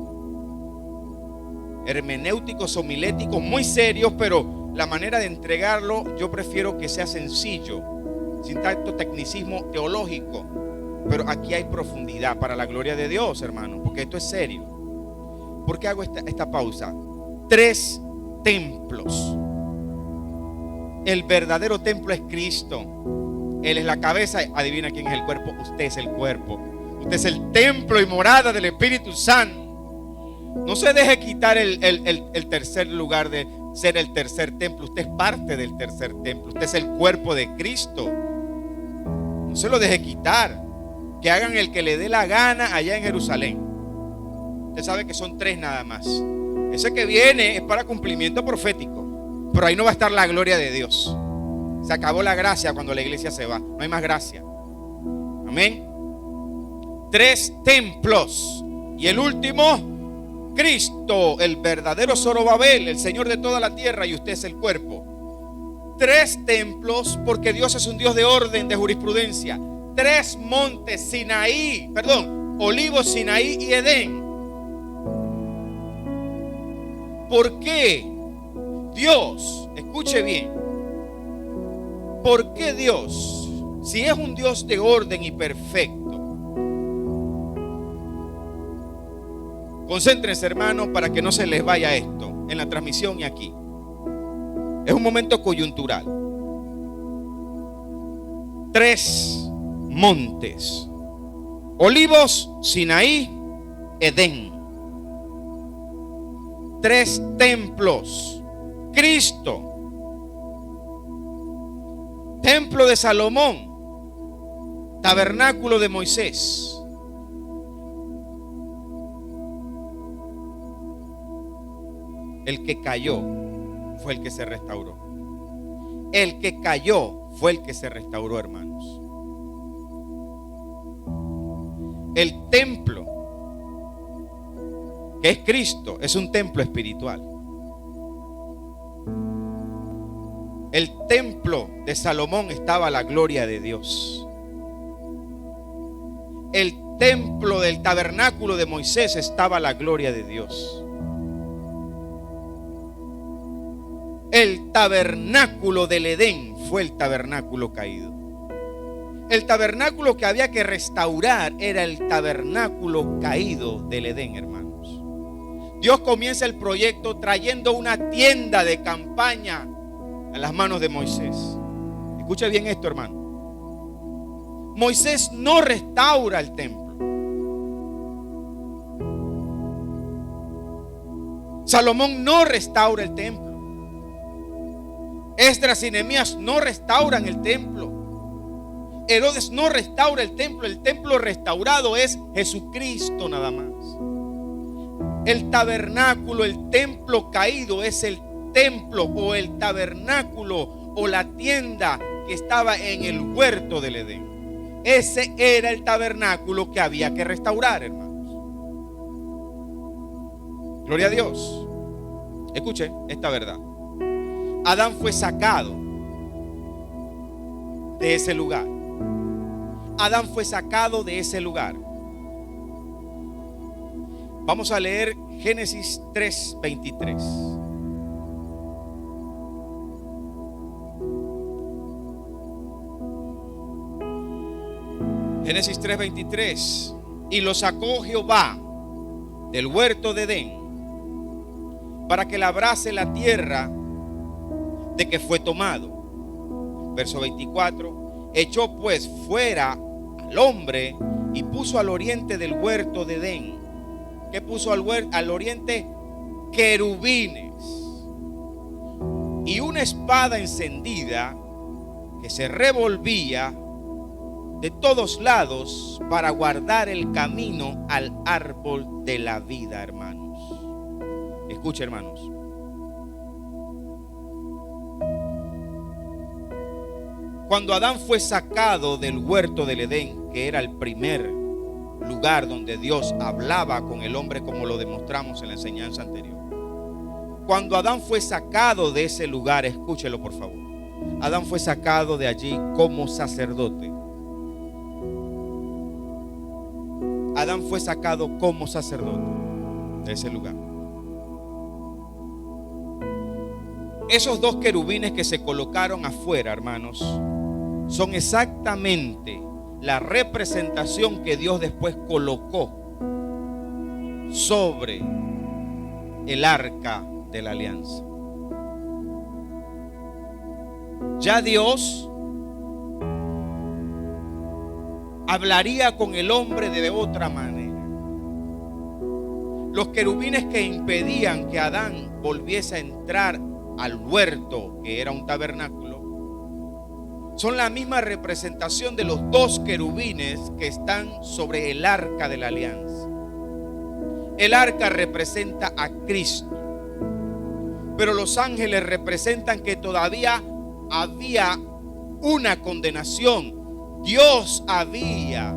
hermenéuticos, homiléticos muy serios, pero la manera de entregarlo yo prefiero que sea sencillo, sin tanto tecnicismo teológico. Pero aquí hay profundidad para la gloria de Dios, hermano, porque esto es serio. ¿Por qué hago esta pausa? 3 templos. El verdadero templo es Cristo. Él es la cabeza. Adivina quién es el cuerpo. Usted es el cuerpo. Usted es el templo y morada del Espíritu Santo. No se deje quitar el tercer lugar de ser el tercer templo. Usted es parte del tercer templo. Usted es el cuerpo de Cristo. No se lo deje quitar. Que hagan el que le dé la gana allá en Jerusalén. Usted sabe que son 3 nada más. Ese que viene es para cumplimiento profético. Pero ahí no va a estar la gloria de Dios. Se acabó la gracia cuando la iglesia se va. No hay más gracia. Amén. 3 templos. Y el último, Cristo, el verdadero Zorobabel, el Señor de toda la tierra, y usted es el cuerpo. 3 templos, porque Dios es un Dios de orden, de jurisprudencia. 3 montes, Sinaí, Olivos, Sinaí y Edén. ¿Por qué Dios, escuche bien, por qué Dios, si es un Dios de orden y perfecto? Concéntrense, hermanos, para que no se les vaya esto en la transmisión y aquí. Es un momento coyuntural. 3 montes: Olivos, Sinaí, Edén. 3 templos: Cristo, templo de Salomón, tabernáculo de Moisés. El que cayó fue el que se restauró. El que cayó fue el que se restauró, hermanos. El templo, que es Cristo, es un templo espiritual. El templo de Salomón estaba la gloria de Dios. El templo del tabernáculo de Moisés estaba la gloria de Dios. El tabernáculo del Edén fue el tabernáculo caído. El tabernáculo que había que restaurar era el tabernáculo caído del Edén, hermanos. Dios comienza el proyecto trayendo una tienda de campaña a las manos de Moisés. Escuche bien esto, hermano. Moisés no restaura el templo. Salomón no restaura el templo. Esdras y Nehemías no restauran el templo. Herodes no restaura el templo. El templo restaurado es Jesucristo nada más. El tabernáculo, el templo caído es el templo o el tabernáculo o la tienda que estaba en el huerto del Edén. Ese era el tabernáculo que había que restaurar, hermanos. Gloria a Dios. Escuche esta verdad. Adán fue sacado de ese lugar. Adán fue sacado de ese lugar. Vamos a leer Génesis 3:23. Génesis 3:23. Y lo sacó Jehová del huerto de Edén para que labrase la tierra de que fue tomado. Verso 24. Echó pues fuera al hombre y puso al oriente del huerto de Edén. ¿Qué puso al oriente? Querubines y una espada encendida que se revolvía de todos lados para guardar el camino al árbol de la vida, hermanos. Escucha, hermanos. Cuando Adán fue sacado del huerto del Edén, que era el primer lugar donde Dios hablaba con el hombre, como lo demostramos en la enseñanza anterior. Cuando Adán fue sacado de ese lugar, escúchelo por favor. Adán fue sacado de allí como sacerdote. Adán fue sacado como sacerdote de ese lugar. Esos 2 querubines que se colocaron afuera, hermanos, son exactamente la representación que Dios después colocó sobre el arca de la alianza. Ya Dios hablaría con el hombre de otra manera. Los querubines que impedían que Adán volviese a entrar al huerto, que era un tabernáculo, son la misma representación de los dos querubines que están sobre el arca de la alianza. El arca representa a Cristo, pero los ángeles representan que todavía había una condenación. Dios había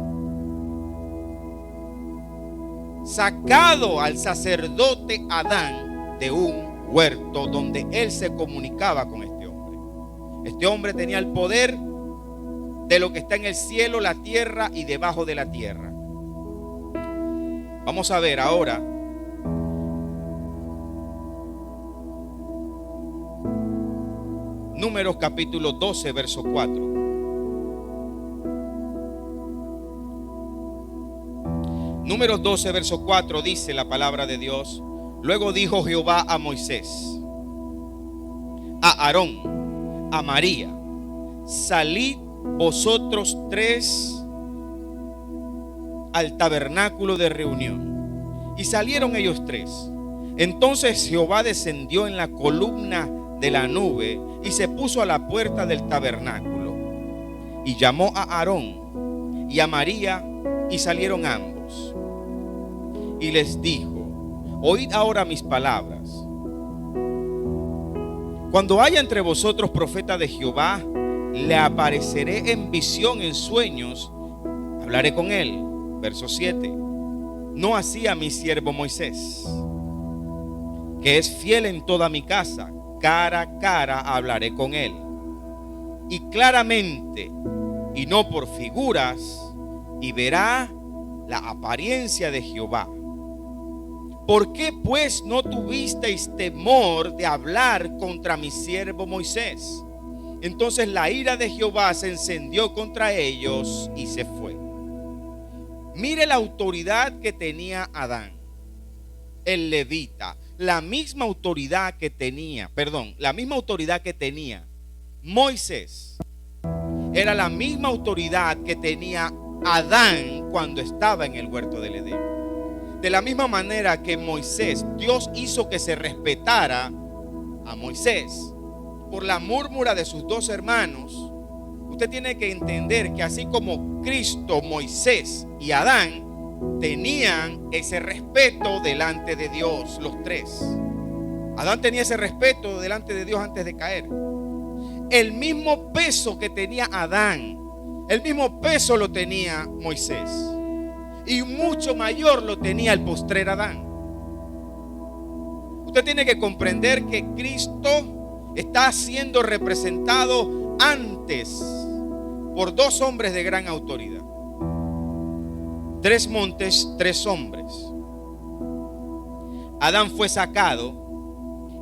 sacado al sacerdote Adán de un huerto donde él se comunicaba con este hombre. Este hombre tenía el poder de lo que está en el cielo, la tierra y debajo de la tierra. Vamos a ver ahora Números capítulo 12, verso 4. Números 12, verso 4 dice la palabra de Dios: luego dijo Jehová a Moisés, a Aarón, a María: salid vosotros tres al tabernáculo de reunión. Y salieron ellos tres. Entonces Jehová descendió en la columna de la nube y se puso a la puerta del tabernáculo. Y llamó a Aarón y a María, y salieron ambos. Y les dijo: oíd ahora mis palabras. Cuando haya entre vosotros profeta de Jehová, le apareceré en visión, en sueños, hablaré con él. Verso 7. No así a mi siervo Moisés, que es fiel en toda mi casa. Cara a cara hablaré con él, y claramente, y no por figuras, y verá la apariencia de Jehová. ¿Por qué pues no tuvisteis temor de hablar contra mi siervo Moisés? Entonces la ira de Jehová se encendió contra ellos y se fue. Mire la autoridad que tenía Adán, el levita, la misma autoridad que tenía Moisés. Era la misma autoridad que tenía Adán cuando estaba en el huerto del Edén. De la misma manera que Moisés, Dios hizo que se respetara a Moisés por la murmura de sus dos hermanos. Usted tiene que entender que así como Cristo, Moisés y Adán tenían ese respeto delante de Dios, los tres. Adán tenía ese respeto delante de Dios antes de caer. El mismo peso que tenía Adán, el mismo peso lo tenía Moisés, y mucho mayor lo tenía el postrer Adán. Usted tiene que comprender que Cristo está siendo representado antes por dos hombres de gran autoridad. Tres montes, tres hombres. Adán fue sacado,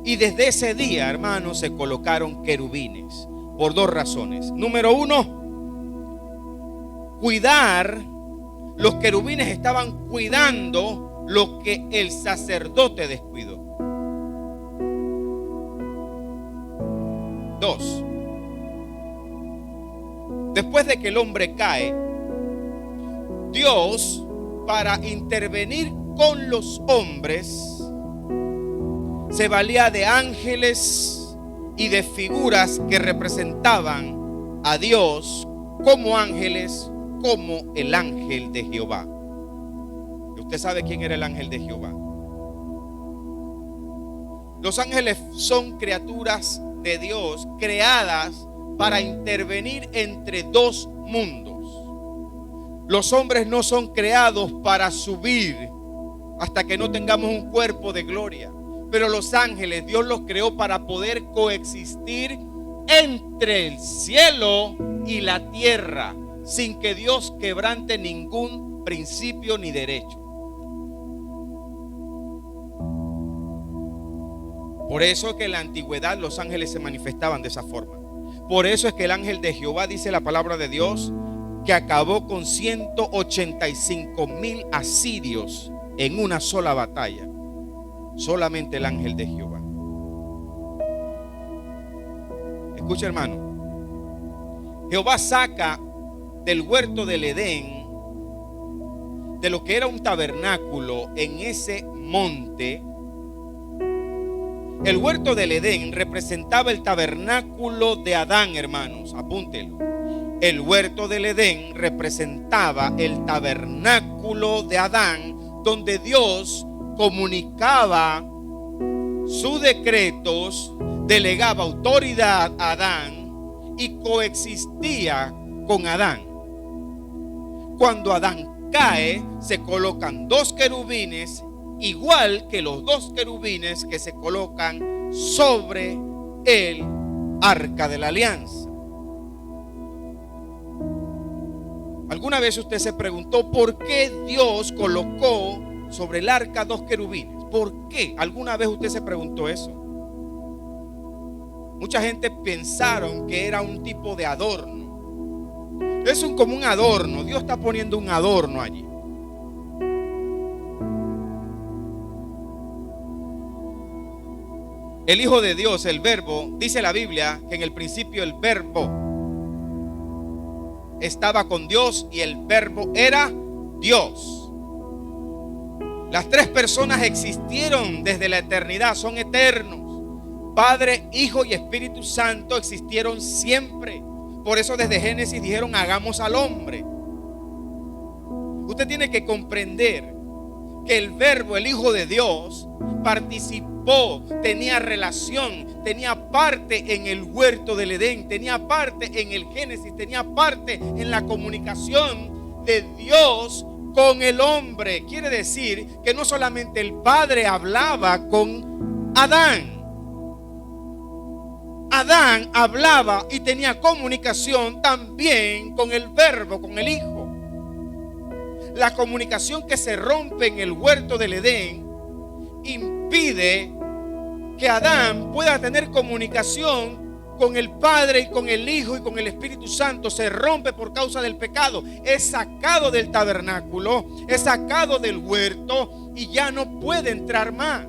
y desde ese día, hermanos, se colocaron querubines por dos razones. Número uno, cuidar. Los querubines estaban cuidando lo que el sacerdote descuidó. Dos, después de que el hombre cae, Dios, para intervenir con los hombres, se valía de ángeles y de figuras que representaban a Dios como ángeles, como el ángel de Jehová. ¿Y usted sabe quién era el ángel de Jehová? Los ángeles son criaturas de Dios creadas para intervenir entre dos mundos. Los hombres no son creados para subir hasta que no tengamos un cuerpo de gloria. Pero los ángeles, Dios los creó para poder coexistir entre el cielo y la tierra, sin que Dios quebrante ningún principio ni derecho. Por eso es que en la antigüedad los ángeles se manifestaban de esa forma. Por eso es que el ángel de Jehová, dice la palabra de Dios, que acabó con 185,000 asirios en una sola batalla. Solamente el ángel de Jehová. Escucha, hermano. Jehová saca del huerto del Edén de lo que era un tabernáculo en ese monte, el huerto del Edén representaba el tabernáculo de Adán, hermanos, apúntelo. El huerto del Edén representaba el tabernáculo de Adán, donde Dios comunicaba sus decretos, delegaba autoridad a Adán y coexistía con Adán. Cuando Adán cae, se colocan dos querubines, igual que los dos querubines que se colocan sobre el arca de la alianza. ¿Alguna vez usted se preguntó por qué Dios colocó sobre el arca dos querubines? ¿Por qué? ¿Alguna vez usted se preguntó eso? Mucha gente pensaron que era un tipo de adorno. Es como un adorno. Dios está poniendo un adorno allí. El Hijo de Dios, el Verbo, dice la Biblia que en el principio el Verbo estaba con Dios y el Verbo era Dios. Las tres personas existieron desde la eternidad, son eternos. Padre, Hijo y Espíritu Santo existieron siempre. Por eso desde Génesis dijeron: hagamos al hombre. Usted tiene que comprender que el Verbo, el Hijo de Dios, participó, tenía relación, tenía parte en el huerto del Edén, tenía parte en el Génesis, tenía parte en la comunicación de Dios con el hombre. Quiere decir que no solamente el Padre hablaba con Adán. Adán hablaba y tenía comunicación también con el Verbo, con el Hijo. La comunicación que se rompe en el huerto del Edén impide que Adán pueda tener comunicación con el Padre y con el Hijo y con el Espíritu Santo. Se rompe por causa del pecado. Es sacado del tabernáculo, es sacado del huerto y ya no puede entrar más.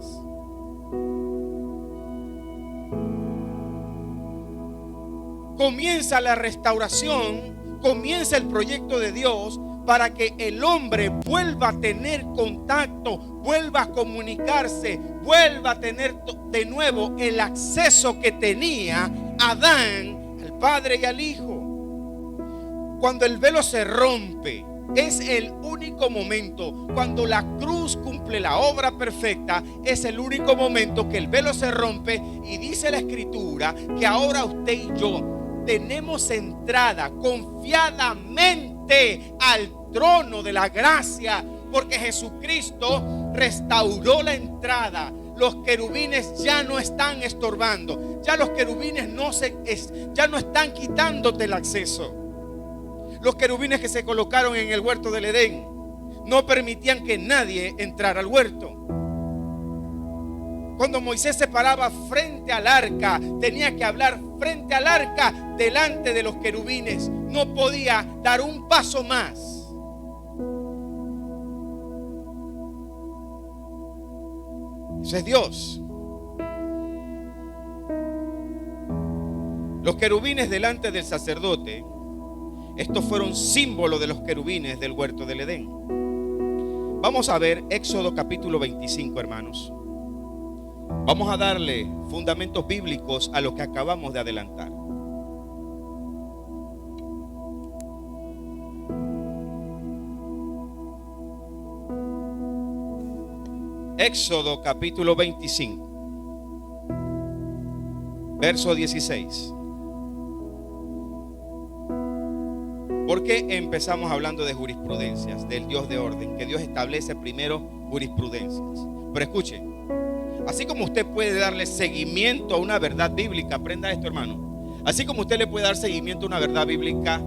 Comienza la restauración, comienza el proyecto de Dios para que el hombre vuelva a tener contacto, vuelva a comunicarse, vuelva a tener de nuevo el acceso que tenía Adán al Padre y al Hijo. Cuando el velo se rompe, es el único momento. Cuando la cruz cumple la obra perfecta, es el único momento que el velo se rompe. Y dice la Escritura que ahora usted y yo tenemos entrada confiadamente al trono de la gracia, porque Jesucristo restauró la entrada. Los querubines ya no están estorbando, ya los querubines ya no están quitándote el acceso. Los querubines que se colocaron en el huerto del Edén no permitían que nadie entrara al huerto. Cuando Moisés se paraba frente al arca, tenía que hablar frente al arca delante de los querubines. No podía dar un paso más. Ese es Dios. Los querubines delante del sacerdote, estos fueron símbolos de los querubines del huerto del Edén. Vamos a ver Éxodo capítulo 25, hermanos. Vamos a darle fundamentos bíblicos a lo que acabamos de adelantar. Éxodo capítulo 25, verso 16. ¿Por qué empezamos hablando de jurisprudencias, del Dios de orden? Que Dios establece primero jurisprudencias. Pero escuche, así como usted puede darle seguimiento a una verdad bíblica, aprenda esto, hermano. Así como usted le puede dar seguimiento a una verdad bíblica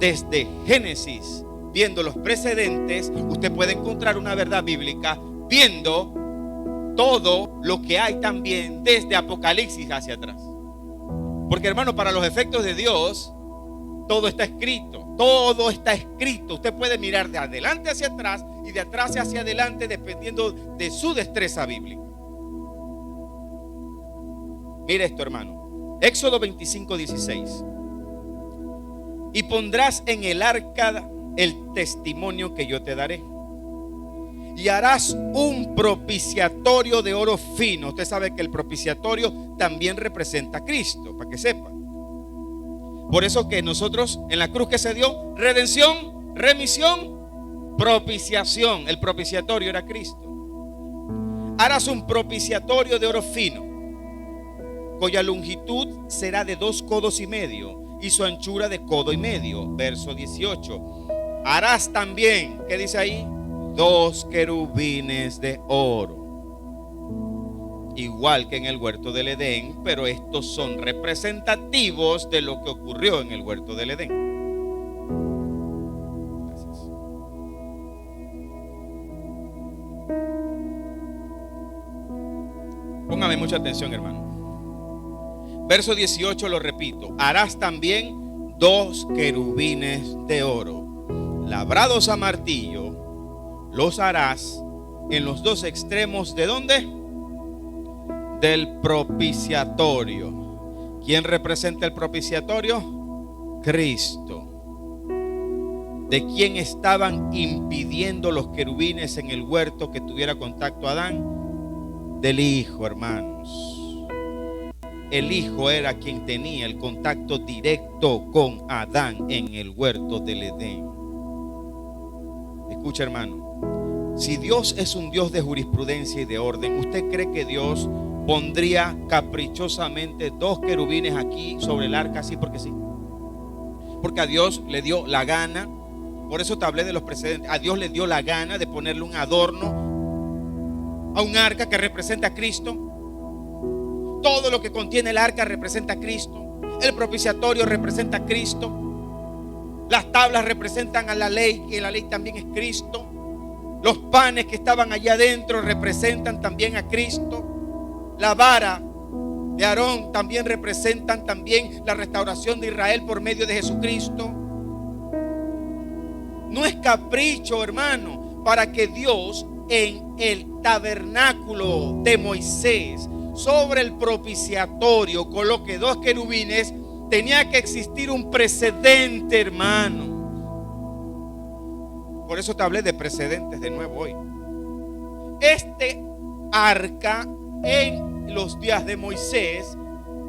desde Génesis, viendo los precedentes, usted puede encontrar una verdad bíblica viendo todo lo que hay también desde Apocalipsis hacia atrás. Porque, hermano, para los efectos de Dios, todo está escrito. Todo está escrito. Usted puede mirar de adelante hacia atrás y de atrás hacia adelante dependiendo de su destreza bíblica. Mire esto, hermano. Éxodo 25, 16. Y pondrás en el arca el testimonio que yo te daré. y harás un propiciatorio de oro fino. Usted sabe que el propiciatorio también representa a Cristo, para que sepa. Por eso que nosotros en la cruz que se dio, redención, remisión, propiciación. El propiciatorio era Cristo. Harás un propiciatorio de oro fino, cuya longitud será de 2 codos y medio y su anchura de codo y medio. Verso 18. Harás también, ¿qué dice ahí? 2 querubines de oro, igual que en el huerto del Edén, pero estos son representativos de lo que ocurrió en el huerto del Edén. Gracias. Póngame mucha atención, hermano. Verso 18, lo repito. Harás también 2 querubines de oro, labrados a martillo. Los harás en los 2 extremos. ¿De dónde? Del propiciatorio. ¿Quién representa el propiciatorio? Cristo. ¿De quién estaban impidiendo los querubines en el huerto que tuviera contacto a Adán? Del Hijo, hermanos. El Hijo era quien tenía el contacto directo con Adán en el huerto del Edén. Escucha, hermano. Si Dios es un Dios de jurisprudencia y de orden, ¿usted cree que Dios pondría caprichosamente 2 querubines aquí sobre el arca así porque sí? Porque a Dios le dio la gana. Por eso te hablé de los precedentes. A Dios le dio la gana de ponerle un adorno a un arca que representa a Cristo. Todo lo que contiene el arca representa a Cristo. El propiciatorio representa a Cristo. Las tablas representan a la ley, que la ley también es Cristo. Los panes que estaban allá adentro representan también a Cristo. La vara de Aarón también representan también la restauración de Israel por medio de Jesucristo. No es capricho, hermano, para que Dios en el tabernáculo de Moisés, sobre el propiciatorio, coloque 2 querubines. Tenía que existir un precedente, hermano. Por eso te hablé de precedentes de nuevo hoy. Este arca en los días de Moisés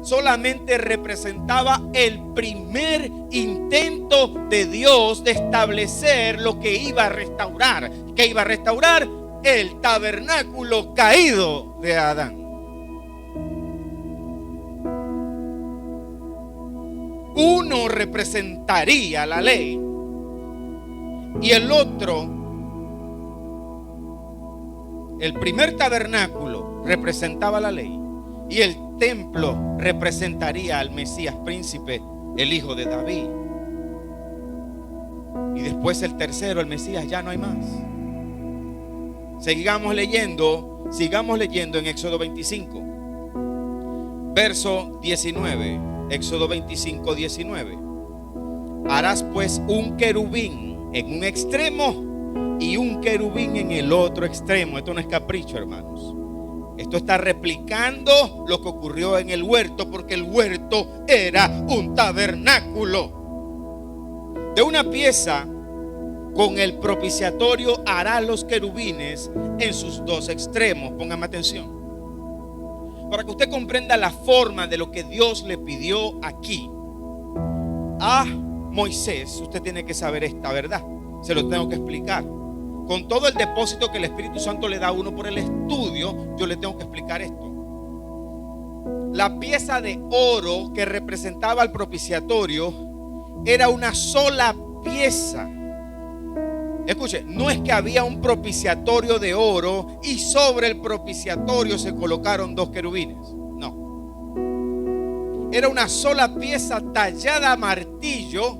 solamente representaba el primer intento de Dios de establecer lo que iba a restaurar. ¿Qué iba a restaurar? El tabernáculo caído de Adán. Uno representaría la ley y el otro, el primer tabernáculo representaba la ley y el templo representaría al Mesías príncipe, el hijo de David. Y después el tercero, el Mesías, ya no hay más. Sigamos leyendo en Éxodo 25, verso 19. Éxodo 25, 19. Harás pues un querubín en un extremo y un querubín en el otro extremo. Esto no es capricho, hermanos. Esto está replicando lo que ocurrió en el huerto, porque el huerto era un tabernáculo. De una pieza con el propiciatorio hará los querubines en sus 2 extremos. Póngame atención. Para que usted comprenda la forma de lo que Dios le pidió aquí a Moisés, usted tiene que saber esta verdad. Se lo tengo que explicar. Con todo el depósito que el Espíritu Santo le da a uno por el estudio, yo le tengo que explicar esto. La pieza de oro que representaba el propiciatorio era una sola pieza. Escuche, no es que había un propiciatorio de oro y sobre el propiciatorio se colocaron 2 querubines. No. Era una sola pieza tallada a martillo,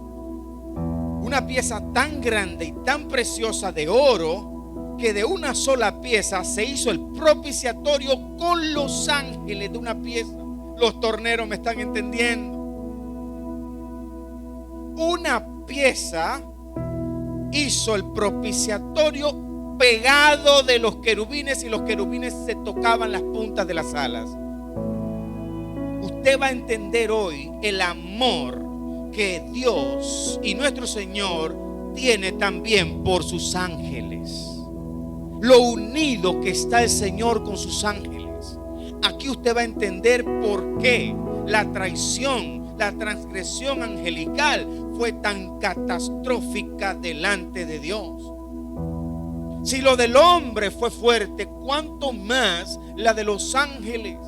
una pieza tan grande y tan preciosa de oro que de una sola pieza se hizo el propiciatorio con los ángeles de una pieza. Los torneros me están entendiendo. Una pieza hizo el propiciatorio pegado de los querubines y los querubines se tocaban las puntas de las alas. Usted va a entender hoy el amor que Dios y nuestro Señor tiene también por sus ángeles. lo unido que está el Señor con sus ángeles. Aquí usted va a entender por qué la traición, la transgresión angelical fue tan catastrófica delante de Dios. Si lo del hombre fue fuerte, ¿cuánto más la de los ángeles?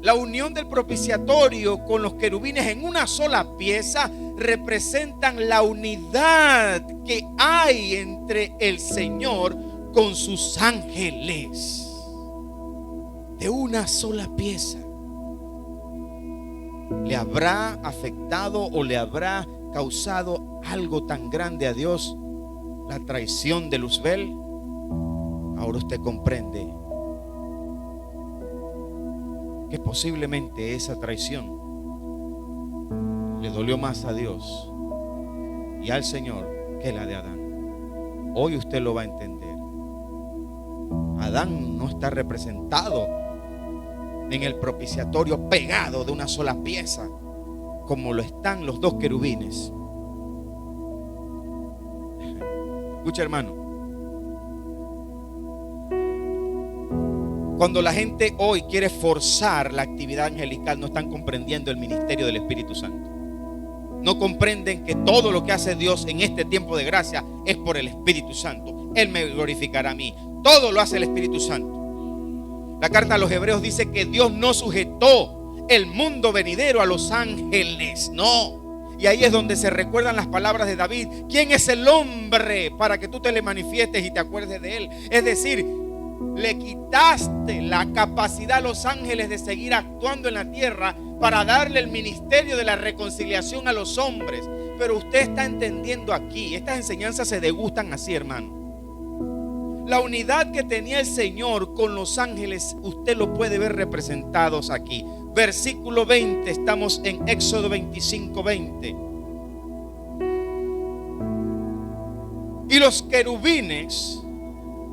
La unión del propiciatorio con los querubines en una sola pieza representan la unidad que hay entre el Señor con sus ángeles. De una sola pieza. ¿Le habrá afectado o le habrá causado algo tan grande a Dios la traición de Luzbel? Ahora usted comprende que posiblemente esa traición le dolió más a Dios y al Señor que la de Adán. Hoy usted lo va a entender. Adán no está representado en el propiciatorio pegado de una sola pieza como lo están los dos querubines. Escucha, hermano. Cuando la gente hoy quiere forzar la actividad angelical, no están comprendiendo el ministerio del Espíritu Santo. No comprenden que todo lo que hace Dios en este tiempo de gracia es por el Espíritu Santo. Él me glorificará a mí. Todo lo hace el Espíritu Santo. La carta a los Hebreos dice que Dios no sujetó el mundo venidero a los ángeles. No. Y ahí es donde se recuerdan las palabras de David. ¿Quién es el hombre para que tú te le manifiestes y te acuerdes de él? Es decir, le quitaste la capacidad a los ángeles de seguir actuando en la tierra para darle el ministerio de la reconciliación a los hombres. Pero usted está entendiendo aquí, estas enseñanzas se degustan así, hermano. La unidad que tenía el Señor con los ángeles, usted lo puede ver representados aquí. Versículo 20, estamos en Éxodo 25, 20. Y los querubines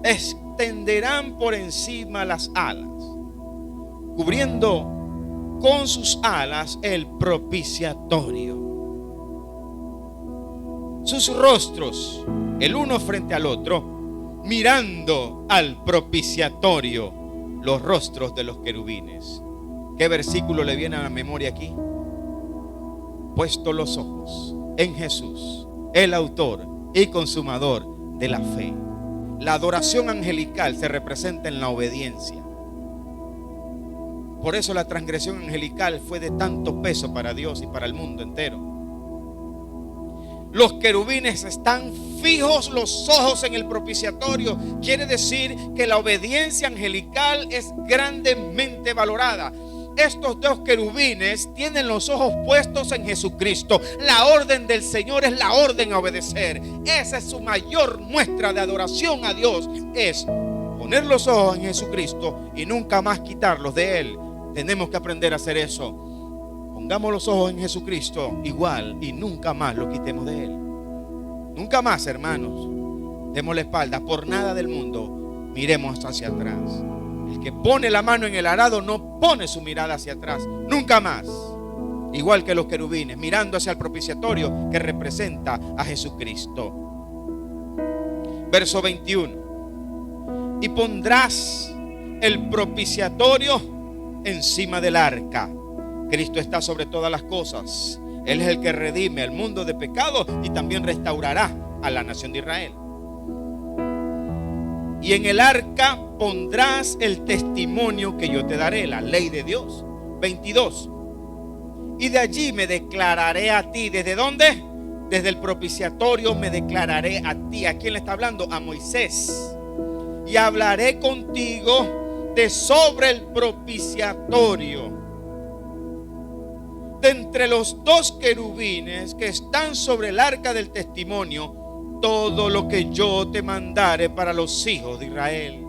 extenderán por encima las alas, cubriendo con sus alas el propiciatorio. Sus rostros, el uno frente al otro, mirando al propiciatorio, los rostros de los querubines. ¿Qué versículo le viene a la memoria aquí? Puesto los ojos en Jesús, el autor y consumador de la fe. La adoración angelical se representa en la obediencia. Por eso la transgresión angelical fue de tanto peso para Dios y para el mundo entero. Los querubines están fijos los ojos en el propiciatorio. Quiere decir que la obediencia angelical es grandemente valorada. Estos dos querubines tienen los ojos puestos en Jesucristo. La orden del Señor es la orden a obedecer. Esa es su mayor muestra de adoración a Dios. Es poner los ojos en Jesucristo y nunca más quitarlos de Él. Tenemos que aprender a hacer eso. Pongamos los ojos en Jesucristo igual y nunca más lo quitemos de Él. Nunca más, hermanos, demos la espalda por nada del mundo. Miremos hacia atrás. El que pone la mano en el arado no pone su mirada hacia atrás. Nunca más. Igual que los querubines, mirando hacia el propiciatorio que representa a Jesucristo. Verso 21. Y pondrás el propiciatorio encima del arca. Cristo está sobre todas las cosas. Él es el que redime al mundo de pecado y también restaurará a la nación de Israel. Y en el arca pondrás el testimonio que yo te daré, la ley de Dios. 22. Y de allí me declararé a ti. ¿Desde dónde? Desde el propiciatorio me declararé a ti. ¿A quién le está hablando? A Moisés. Y hablaré contigo de sobre el propiciatorio. De entre los dos querubines que están sobre el arca del testimonio, todo lo que yo te mandare para los hijos de Israel.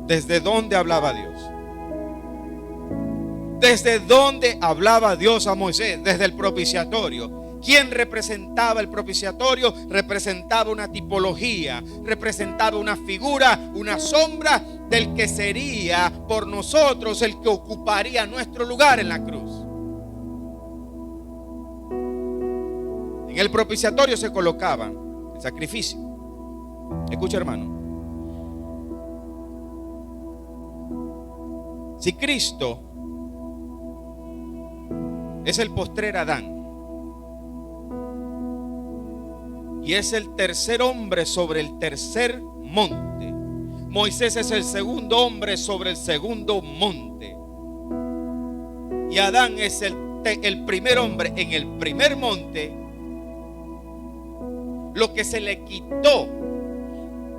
¿Desde dónde hablaba Dios? ¿Desde dónde hablaba Dios a Moisés? Desde el propiciatorio. ¿Quién representaba el propiciatorio? Representaba una tipología, representaba una figura, una sombra del que sería por nosotros el que ocuparía nuestro lugar en la cruz. En el propiciatorio se colocaba el sacrificio, Escucha, hermano. Si Cristo es el postrer Adán y es el tercer hombre sobre el tercer monte, Moisés es el segundo hombre sobre el segundo monte, y Adán es el primer hombre en el primer monte, lo que se le quitó,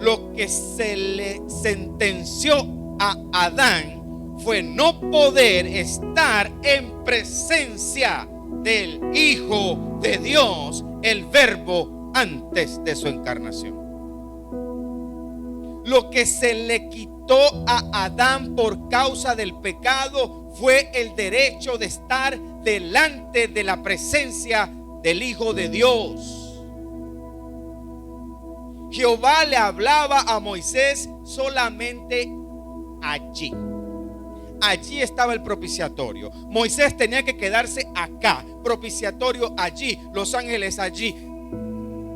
lo que se le sentenció a Adán fue no poder estar en presencia del Hijo de Dios, el Verbo, antes de su encarnación. Lo que se le quitó a Adán por causa del pecado fue el derecho de estar delante de la presencia del Hijo de Dios. Jehová le hablaba a Moisés solamente allí. Allí estaba el propiciatorio. Moisés tenía que quedarse acá. Propiciatorio allí. Los ángeles allí.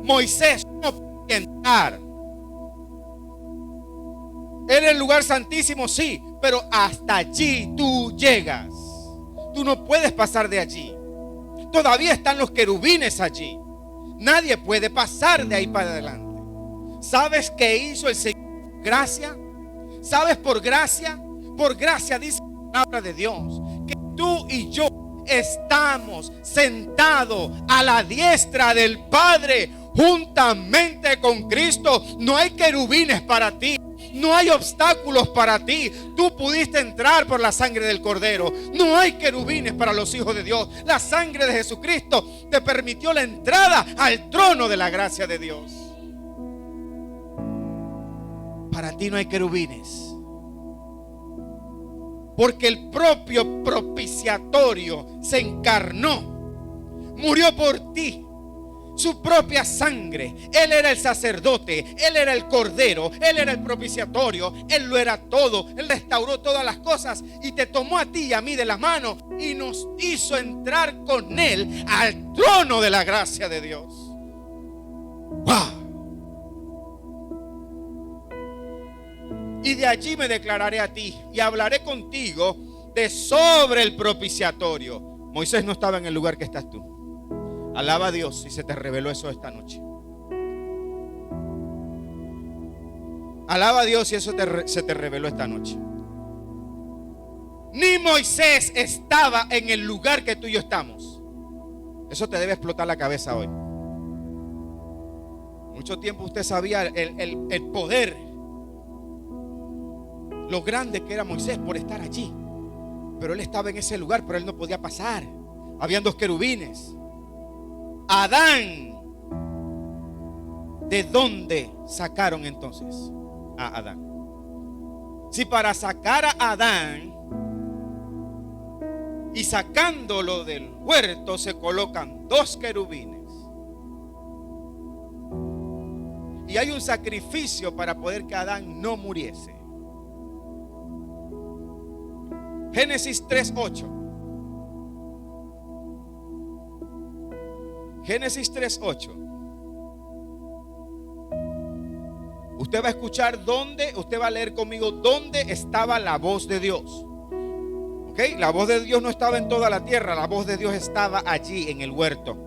Moisés no podía entrar. Era el lugar santísimo, sí, pero hasta allí tú llegas. Tú no puedes pasar de allí. Todavía están los querubines allí. Nadie puede pasar de ahí para adelante. ¿Sabes qué hizo el Señor? Gracia. ¿Sabes por gracia? Por gracia dice la palabra de Dios que tú y yo estamos sentados a la diestra del Padre juntamente con Cristo. No hay querubines para ti. No hay obstáculos para ti. Tú pudiste entrar por la sangre del Cordero. No hay querubines para los hijos de Dios. La sangre de Jesucristo te permitió la entrada al trono de la gracia de Dios. Para ti no hay querubines, porque el propio propiciatorio se encarnó, murió por ti. Su propia sangre. Él era el sacerdote, Él era el cordero, Él era el propiciatorio, Él lo era todo. Él restauró todas las cosas y te tomó a ti y a mí de la mano y nos hizo entrar con Él al trono de la gracia de Dios. ¡Wow! Y de allí me declararé a ti y hablaré contigo de sobre el propiciatorio. Moisés no estaba en el lugar que estás tú. Alaba a Dios si se te reveló eso esta noche. Alaba a Dios si eso se te reveló esta noche. Ni Moisés estaba en el lugar que tú y yo estamos. Eso te debe explotar la cabeza hoy. Mucho tiempo usted sabía el poder, lo grande que era Moisés por estar allí. Pero él estaba en ese lugar, pero él no podía pasar. Habían dos querubines. Adán. ¿De dónde sacaron entonces a Adán? Si para sacar a Adán y sacándolo del huerto se colocan dos querubines, y hay un sacrificio para poder que Adán no muriese. Génesis 3:8. Génesis 3:8. Usted va a escuchar dónde, usted va a leer conmigo dónde estaba la voz de Dios. ¿Ok? La voz de Dios no estaba en toda la tierra, la voz de Dios estaba allí en el huerto.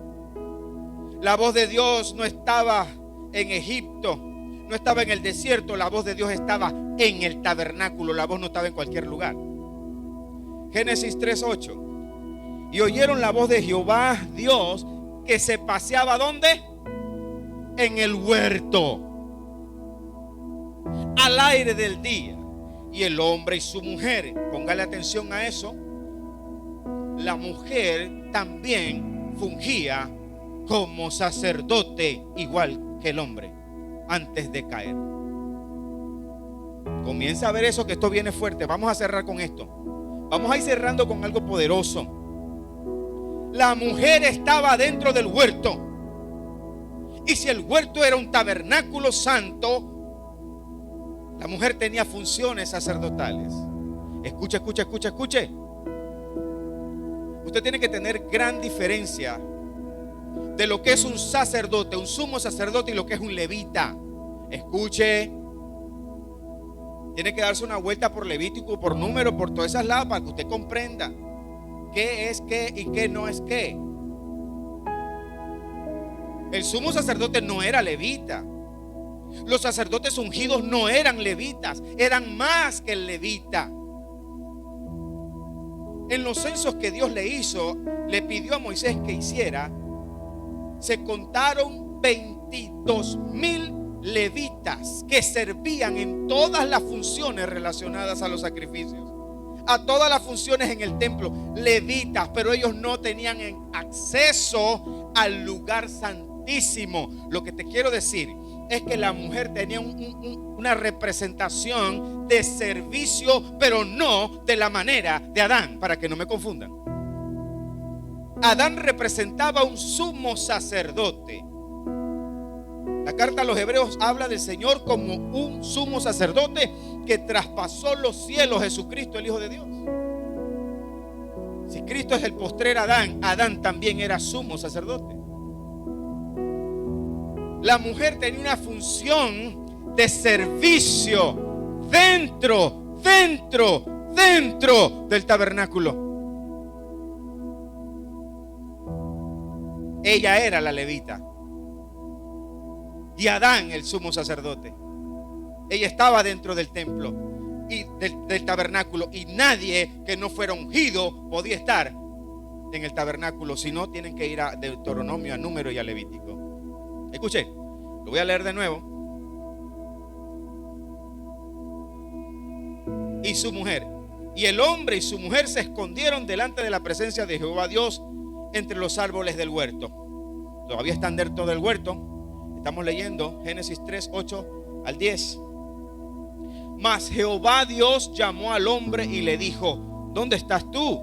La voz de Dios no estaba en Egipto, no estaba en el desierto, la voz de Dios estaba en el tabernáculo, la voz no estaba en cualquier lugar. Génesis 3:8. Y oyeron la voz de Jehová Dios que se paseaba ¿dónde? En el huerto, al aire del día. Y el hombre y su mujer, póngale atención a eso, la mujer también fungía como sacerdote igual que el hombre antes de caer. Comienza a ver eso, que esto viene fuerte. Vamos a cerrar con esto. Vamos a ir cerrando con algo poderoso. La mujer estaba dentro del huerto. Y si el huerto era un tabernáculo santo, la mujer tenía funciones sacerdotales. Escuche, escuche, escuche, escuche. Usted tiene que tener gran diferencia de lo que es un sacerdote, un sumo sacerdote, y lo que es un levita. Escuche. Tiene que darse una vuelta por Levítico, por Número, por todas esas lados para que usted comprenda qué es qué y qué no es qué. El sumo sacerdote no era levita. Los sacerdotes ungidos no eran levitas, eran más que el levita. En los censos que Dios le hizo, le pidió a Moisés que hiciera, se contaron 22,000 levitas que servían en todas las funciones relacionadas a los sacrificios, a todas las funciones en el templo, levitas, pero ellos no tenían acceso al lugar santísimo. Lo que te quiero decir es que la mujer tenía una representación de servicio, pero no de la manera de Adán, para que no me confundan. Adán representaba un sumo sacerdote. La carta a los Hebreos habla del Señor como un sumo sacerdote que traspasó los cielos, Jesucristo, el Hijo de Dios. Si Cristo es el postrer Adán, Adán también era sumo sacerdote. La mujer tenía una función de servicio dentro del tabernáculo. Ella era la levita y Adán el sumo sacerdote. Ella estaba dentro del templo y del tabernáculo, y nadie que no fuera ungido podía estar en el tabernáculo. Si no, tienen que ir a Deuteronomio, a Número y a Levítico. Escuche, lo voy a leer de nuevo. Y su mujer, y el hombre y su mujer se escondieron delante de la presencia de Jehová Dios entre los árboles del huerto. Todavía están dentro del huerto. Estamos leyendo Génesis 3, 8 al 10. Mas Jehová Dios llamó al hombre y le dijo: ¿dónde estás tú?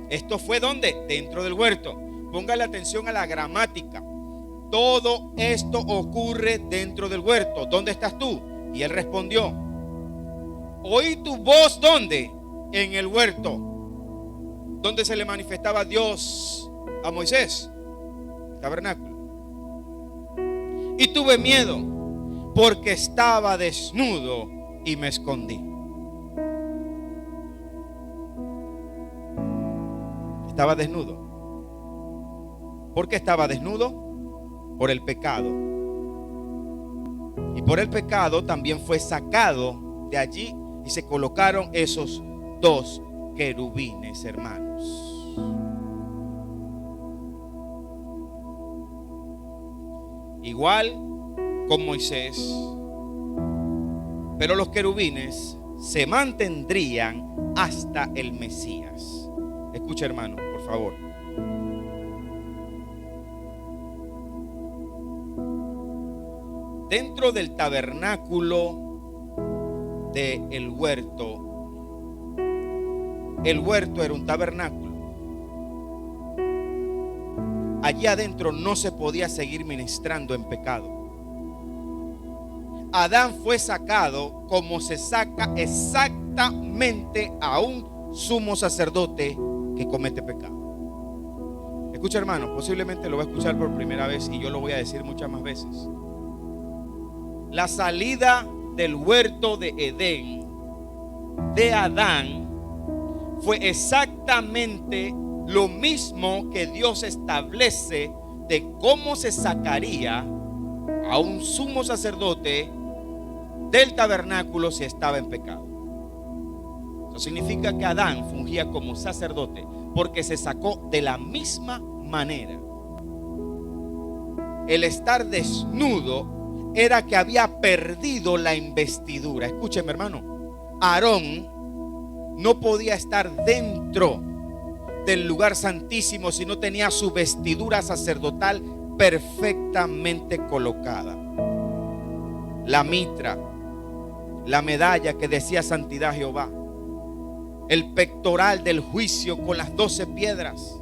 Esto fue ¿dónde? Dentro del huerto. Póngale atención a la gramática. Todo esto ocurre dentro del huerto. ¿Dónde estás tú? Y él respondió: oí tu voz. ¿Dónde? En el huerto. ¿Dónde se le manifestaba Dios a Moisés? El tabernáculo. Y tuve miedo porque estaba desnudo y me escondí. Estaba desnudo. ¿Por qué estaba desnudo? Por el pecado. Y por el pecado también fue sacado de allí y se colocaron esos dos querubines, hermanos. Igual con Moisés, pero los querubines se mantendrían hasta el Mesías. Escucha, hermano, por favor. Dentro del tabernáculo del huerto, el huerto era un tabernáculo. Allí adentro no se podía seguir ministrando en pecado. Adán fue sacado como se saca exactamente a un sumo sacerdote que comete pecado. Escucha, hermano, posiblemente lo va a escuchar por primera vez y yo lo voy a decir muchas más veces. La salida del huerto de Edén de Adán fue exactamente lo mismo que Dios establece de cómo se sacaría a un sumo sacerdote del tabernáculo si estaba en pecado. Eso significa que Adán fungía como sacerdote porque se sacó de la misma manera. El estar desnudo era que había perdido la investidura. Escúcheme, hermano. Aarón no podía estar dentro del lugar santísimo si no tenía su vestidura sacerdotal perfectamente colocada. La mitra, la medalla que decía santidad Jehová, el pectoral del juicio con las 12 piedras,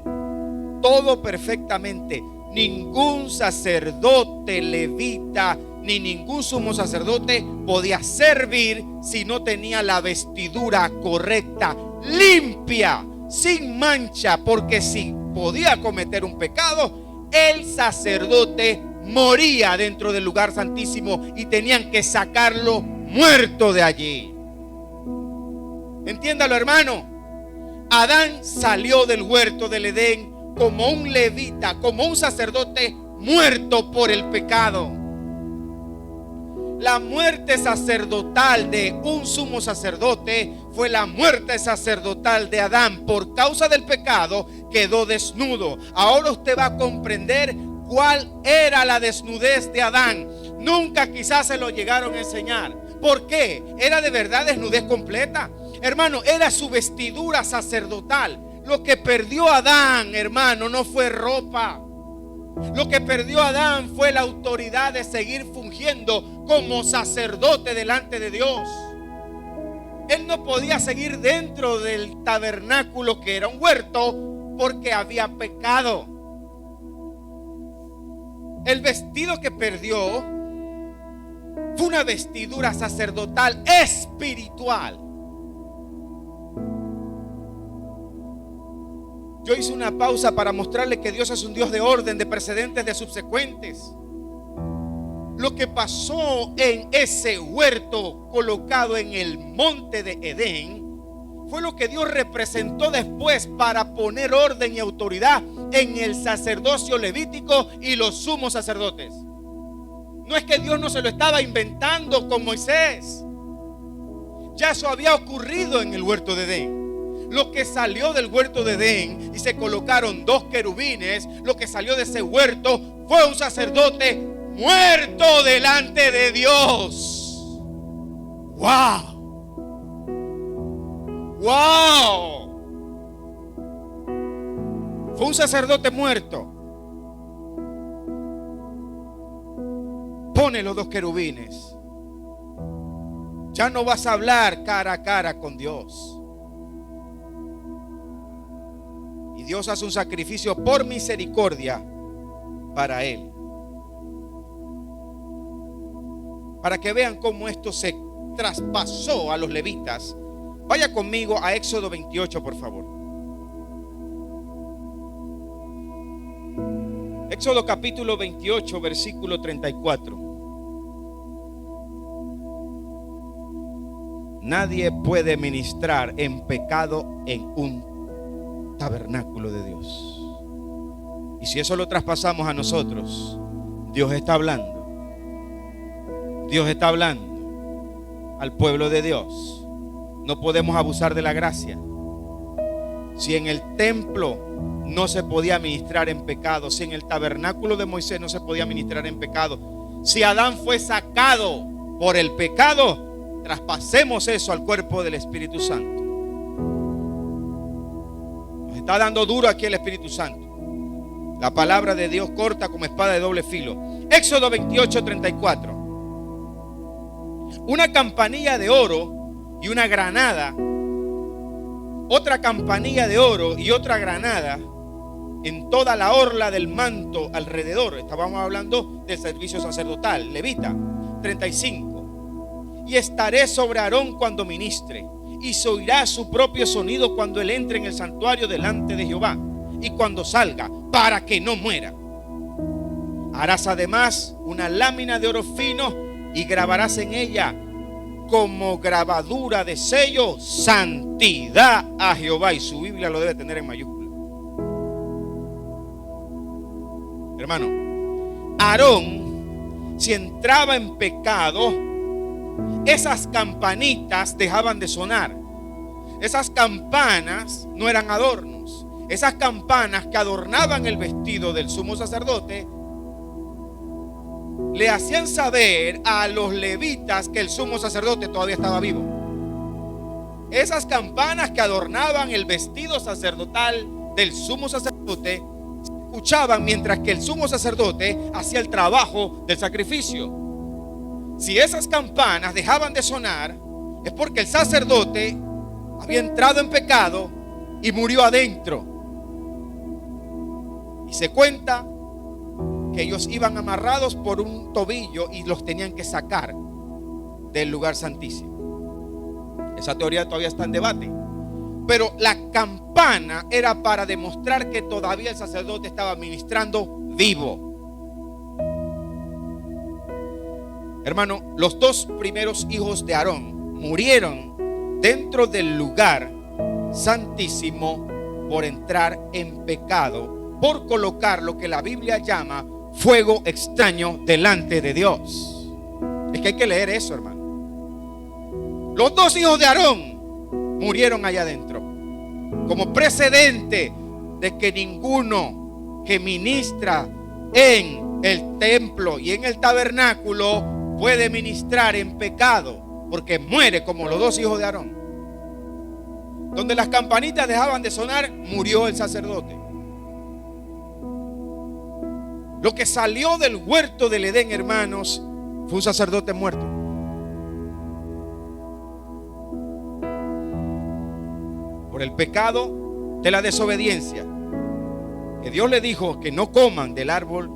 todo perfectamente. Ningún sacerdote levita ni ningún sumo sacerdote podía servir si no tenía la vestidura correcta, limpia, sin mancha, porque si podía cometer un pecado, el sacerdote moría dentro del lugar santísimo y tenían que sacarlo muerto de allí. Entiéndalo, hermano. Adán salió del huerto del Edén como un levita, como un sacerdote muerto por el pecado. La muerte sacerdotal de un sumo sacerdote fue la muerte sacerdotal de Adán. Por causa del pecado quedó desnudo. Ahora usted va a comprender cuál era la desnudez de Adán. Nunca quizás se lo llegaron a enseñar. ¿Por qué? ¿Era de verdad desnudez completa? Hermano, era su vestidura sacerdotal. Lo que perdió Adán, hermano, no fue ropa. Lo que perdió Adán fue la autoridad de seguir fungiendo como sacerdote delante de Dios. Él no podía seguir dentro del tabernáculo, que era un huerto, porque había pecado. El vestido que perdió fue una vestidura sacerdotal espiritual. Yo hice una pausa para mostrarle que Dios es un Dios de orden, de precedentes, de subsecuentes. Lo que pasó en ese huerto colocado en el monte de Edén fue lo que Dios representó después para poner orden y autoridad en el sacerdocio levítico y los sumos sacerdotes. No es que Dios no se lo estaba inventando con Moisés. Ya eso había ocurrido en el huerto de Edén. Lo que salió del huerto de Edén y se colocaron 2 querubines, lo que salió de ese huerto fue un sacerdote muerto delante de Dios. ¡Wow! ¡Wow! Fue un sacerdote muerto. Pone los 2 querubines. Ya no vas a hablar cara a cara con Dios. Y Dios hace un sacrificio por misericordia para él. Para que vean cómo esto se traspasó a los levitas. Vaya conmigo a Éxodo 28, por favor. Éxodo capítulo 28, versículo 34. Nadie puede ministrar en pecado en un tabernáculo de Dios. Y si eso lo traspasamos a nosotros, Dios está hablando. Dios está hablando al pueblo de Dios. No podemos abusar de la gracia. Si en el templo no se podía ministrar en pecado, si en el tabernáculo de Moisés no se podía ministrar en pecado, si Adán fue sacado por el pecado, traspasemos eso al cuerpo del Espíritu Santo. Nos está dando duro aquí el Espíritu Santo. La palabra de Dios corta como espada de doble filo. Éxodo 28, 34. Una campanilla de oro y una granada, otra campanilla de oro y otra granada en toda la orla del manto alrededor. Estábamos hablando del servicio sacerdotal, levita. 35. Y estaré sobre Aarón cuando ministre, y se oirá su propio sonido cuando él entre en el santuario delante de Jehová, y cuando salga, para que no muera. Harás además una lámina de oro fino y grabarás en ella como grabadura de sello, santidad a Jehová. Y su Biblia lo debe tener en mayúscula. Hermano, Aarón, si entraba en pecado, esas campanitas dejaban de sonar. Esas campanas no eran adornos. Esas campanas que adornaban el vestido del sumo sacerdote le hacían saber a los levitas que el sumo sacerdote todavía estaba vivo. Esas campanas que adornaban el vestido sacerdotal del sumo sacerdote se escuchaban mientras que el sumo sacerdote hacía el trabajo del sacrificio. Si esas campanas dejaban de sonar, es porque el sacerdote había entrado en pecado y murió adentro. Y se cuenta que ellos iban amarrados por un tobillo y los tenían que sacar del lugar santísimo. Esa teoría todavía está en debate. Pero la campana era para demostrar que todavía el sacerdote estaba ministrando vivo. Hermano, los dos primeros hijos de Aarón murieron dentro del lugar santísimo por entrar en pecado, por colocar lo que la Biblia llama fuego extraño delante de Dios. Es que hay que leer eso, hermano. Los dos hijos de Aarón murieron allá adentro, como precedente de que ninguno que ministra en el templo y en el tabernáculo puede ministrar en pecado, porque muere como los dos hijos de Aarón. Donde las campanitas dejaban de sonar, murió el sacerdote. Lo que salió del huerto del Edén, hermanos, fue un sacerdote muerto. Por el pecado de la desobediencia, que Dios le dijo que no coman del árbol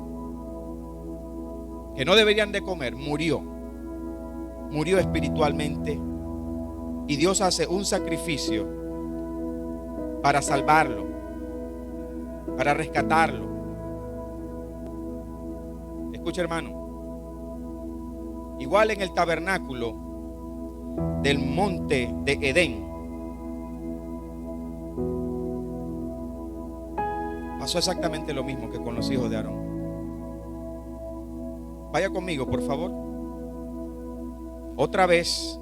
que no deberían de comer, murió espiritualmente, y Dios hace un sacrificio para salvarlo, para rescatarlo. Escucha, hermano, igual en el tabernáculo del monte de Edén pasó exactamente lo mismo que con los hijos de Aarón. Vaya conmigo, por favor. Otra vez.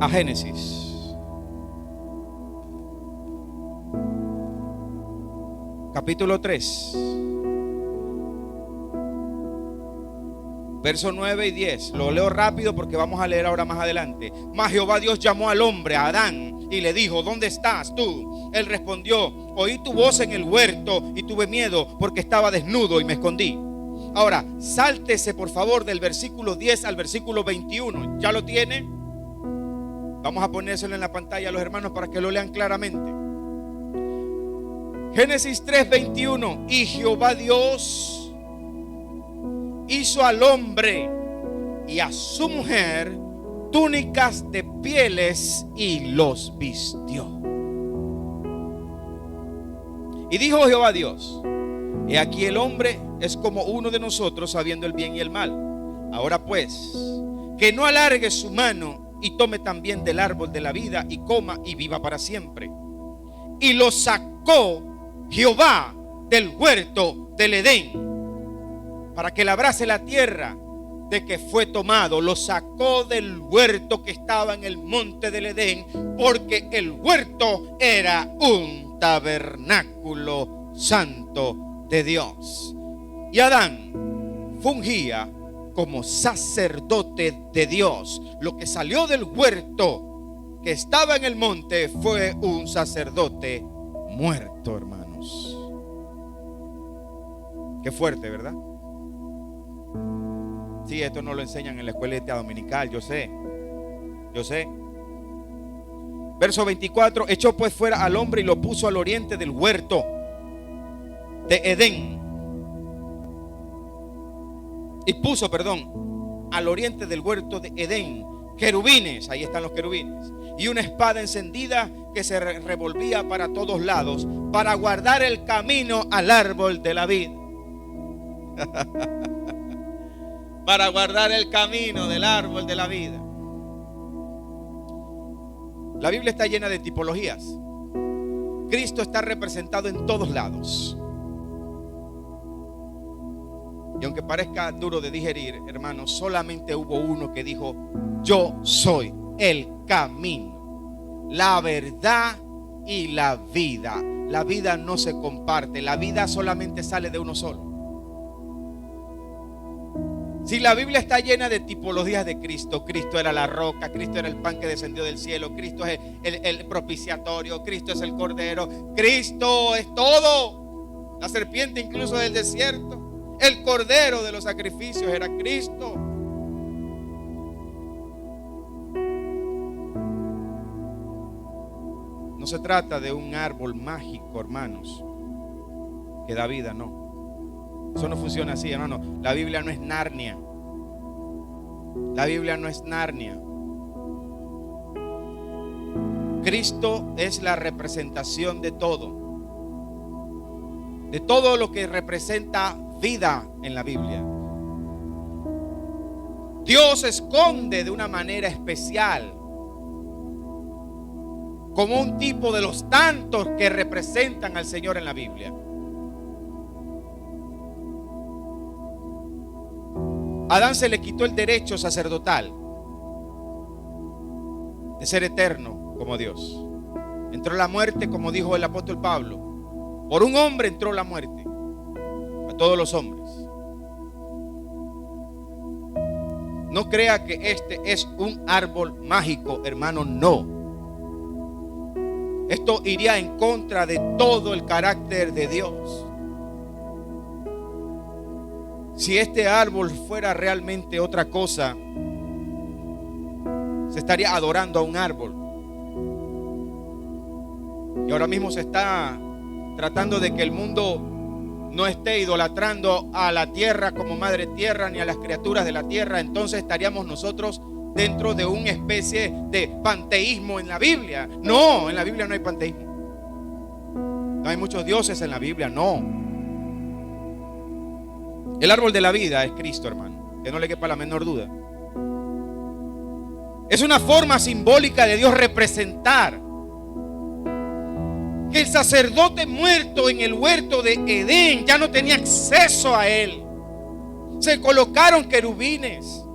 A Génesis. Capítulo 3. Versos 9 y 10. Lo leo rápido porque vamos a leer ahora más adelante. Mas Jehová Dios llamó al hombre, a Adán, y le dijo: ¿dónde estás tú? Él respondió: oí tu voz en el huerto y tuve miedo porque estaba desnudo y me escondí. Ahora, sáltese por favor del versículo 10 al versículo 21. ¿Ya lo tiene? Vamos a ponérselo en la pantalla a los hermanos para que lo lean claramente. Génesis 3:21. Y Jehová Dios hizo al hombre y a su mujer túnicas de pieles y los vistió. Y dijo Jehová Dios: he aquí el hombre es como uno de nosotros, sabiendo el bien y el mal. Ahora pues, que no alargue su mano y tome también del árbol de la vida y coma y viva para siempre. Y lo sacó Jehová del huerto del Edén para que labrase la tierra de que fue tomado. Lo sacó del huerto que estaba en el monte del Edén, porque el huerto era un tabernáculo santo de Dios. Y Adán fungía como sacerdote de Dios. Lo que salió del huerto que estaba en el monte fue un sacerdote muerto, hermanos. Qué fuerte, ¿verdad? Sí, esto no lo enseñan en la escuelita dominical, yo sé. Verso 24. Echó pues fuera al hombre y lo puso al oriente del huerto de Edén. Y puso, al oriente del huerto de Edén, querubines, ahí están los querubines, y una espada encendida que se revolvía para todos lados, para guardar el camino al árbol de la vida. Para guardar el camino del árbol de la vida. La Biblia está llena de tipologías. Cristo está representado en todos lados. Y aunque parezca duro de digerir, hermanos, solamente hubo uno que dijo: yo soy el camino, la verdad y la vida. La vida no se comparte, la vida solamente sale de uno solo. Si la Biblia está llena de tipologías de Cristo, Cristo era la roca, Cristo era el pan que descendió del cielo, Cristo es el propiciatorio, Cristo es el cordero, Cristo es todo. La serpiente incluso del desierto, el cordero de los sacrificios era Cristo. No se trata de un árbol mágico, hermanos, que da vida, no. Eso no funciona así, hermano. La Biblia no es Narnia. La Biblia no es Narnia. Cristo es la representación de todo. de todo lo que representa vida en la Biblia. Dios esconde de una manera especial, como un tipo de los tantos que representan al Señor en la Biblia. A Adán se le quitó el derecho sacerdotal de ser eterno como Dios. Entró la muerte, como dijo el apóstol Pablo. Por un hombre entró la muerte a todos los hombres. No crea que este es un árbol mágico, hermano, no. Esto iría en contra de todo el carácter de Dios. Si este árbol fuera realmente otra cosa, se estaría adorando a un árbol. Y ahora mismo se está tratando de que el mundo no esté idolatrando a la tierra como madre tierra, ni a las criaturas de la tierra. Entonces estaríamos nosotros dentro de una especie de panteísmo en la Biblia. No, en la Biblia no hay panteísmo. No hay muchos dioses en la Biblia, no. El árbol de la vida es Cristo, hermano, que no le quepa la menor duda. Es una forma simbólica de Dios representar que el sacerdote muerto en el huerto de Edén ya no tenía acceso a él. Se colocaron querubines.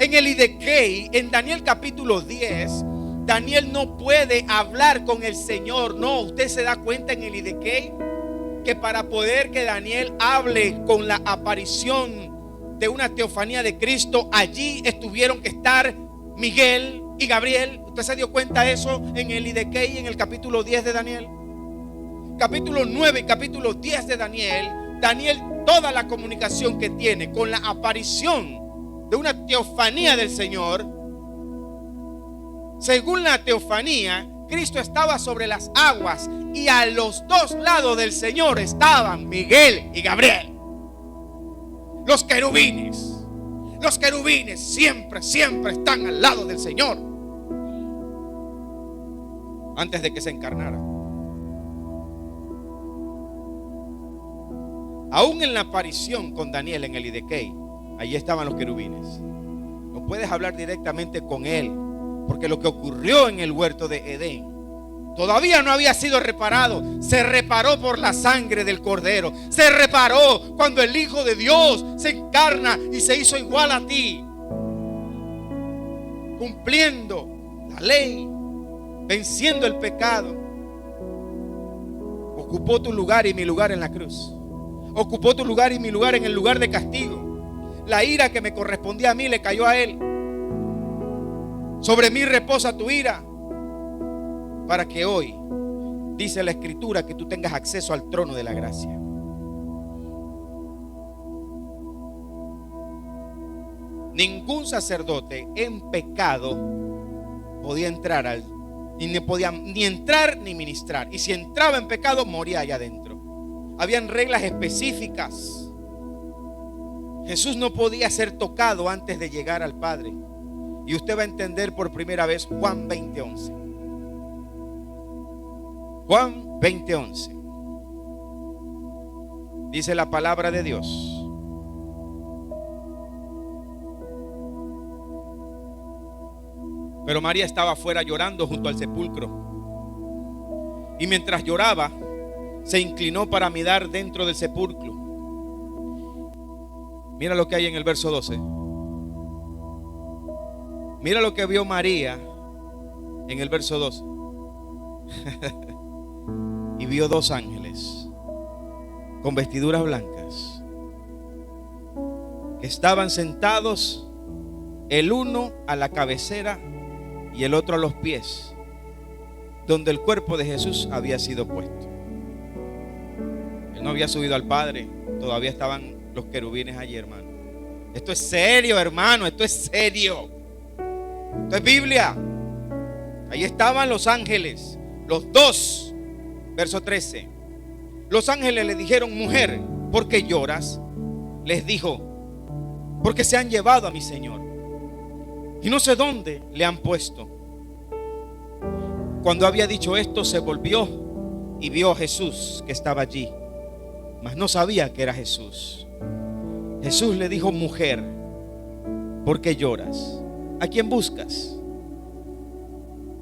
En el Idekei, en Daniel capítulo 10, Daniel no puede hablar con el Señor. No, usted se da cuenta en el Idekei que para poder que Daniel hable con la aparición de una teofanía de Cristo, allí estuvieron que estar Miguel y Gabriel. ¿Usted se dio cuenta de eso en el Idekei, en el capítulo 10 de Daniel? Capítulo 9 y capítulo 10 de Daniel. Daniel, toda la comunicación que tiene con la aparición de una teofanía del Señor. Según la teofanía, Cristo estaba sobre las aguas y a los dos lados del Señor estaban Miguel y Gabriel. Los querubines. Los querubines siempre están al lado del Señor antes de que se encarnara. Aún en la aparición con Daniel en el Idekei, allí estaban los querubines. No puedes hablar directamente con él, porque lo que ocurrió en el huerto de Edén todavía no había sido reparado. Se reparó por la sangre del Cordero. Se reparó cuando el Hijo de Dios se encarna y se hizo igual a ti, cumpliendo la ley, venciendo el pecado. Ocupó tu lugar y mi lugar en la cruz. Ocupó tu lugar y mi lugar en el lugar de castigo. La ira que me correspondía a mí le cayó a él. Sobre mí reposa tu ira, para que hoy, dice la Escritura, que tú tengas acceso al trono de la gracia. Ningún sacerdote en pecado podía entrar y no podía ni entrar ni ministrar. Y si entraba en pecado, moría allá adentro. Habían reglas específicas. Jesús no podía ser tocado antes de llegar al Padre. Y usted va a entender por primera vez Juan 20:11. Juan 20:11. Dice la palabra de Dios: pero María estaba afuera llorando junto al sepulcro. Y mientras lloraba, se inclinó para mirar dentro del sepulcro. Mira lo que hay en el verso 12. Mira lo que vio María en el verso 12. Y vio dos ángeles con vestiduras blancas, que estaban sentados, el uno a la cabecera y el otro a los pies, donde el cuerpo de Jesús había sido puesto. Él no había subido al Padre, todavía estaban los querubines allí, hermano. Esto es serio, hermano, esto es serio. Esto es Biblia. Ahí estaban los ángeles, los dos. Verso 13. Los ángeles le dijeron: mujer, ¿por qué lloras? Les dijo: porque se han llevado a mi Señor y no sé dónde le han puesto. Cuando había dicho esto, se volvió y vio a Jesús que estaba allí, mas no sabía que era Jesús. Jesús le dijo: mujer, ¿por qué lloras? ¿A quién buscas?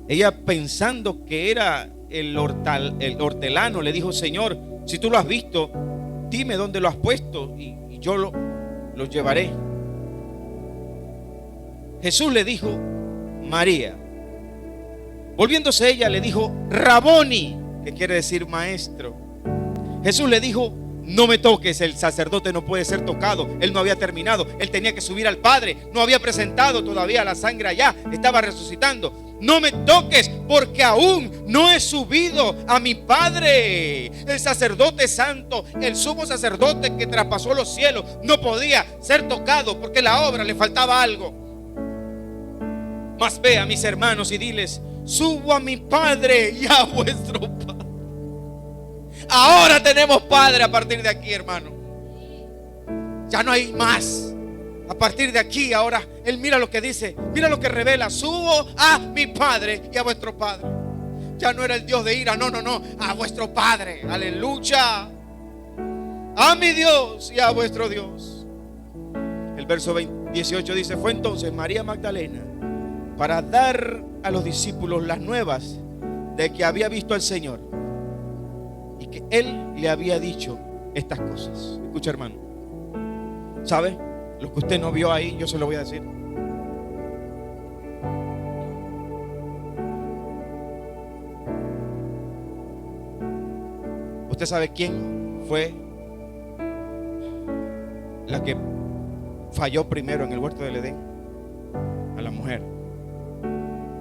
Ella, pensando que era el hortelano, le dijo: Señor, si tú lo has visto, dime dónde lo has puesto y yo lo llevaré. Jesús le dijo: María. Volviéndose ella, le dijo: Raboni, que quiere decir maestro. Jesús le dijo: no me toques, el sacerdote no puede ser tocado. Él no había terminado, él tenía que subir al Padre, no había presentado todavía la sangre allá, estaba resucitando. No me toques, porque aún no he subido a mi Padre. El sacerdote santo, el sumo sacerdote que traspasó los cielos, no podía ser tocado porque la obra le faltaba algo. Mas ve a mis hermanos y diles: subo a mi Padre y a vuestro Padre. Ahora tenemos Padre a partir de aquí, hermano. Ya no hay más. A partir de aquí, ahora Él mira lo que dice, mira lo que revela: subo a mi Padre y a vuestro Padre. Ya no era el Dios de ira, no, a vuestro Padre, aleluya. A mi Dios y a vuestro Dios. El verso 18 dice: fue entonces María Magdalena para dar a los discípulos las nuevas de que había visto al Señor y que Él le había dicho estas cosas. Escucha, hermano, ¿sabe? Lo que usted no vio ahí, yo se lo voy a decir. ¿Usted sabe quién fue la que falló primero en el huerto del Edén? A la mujer.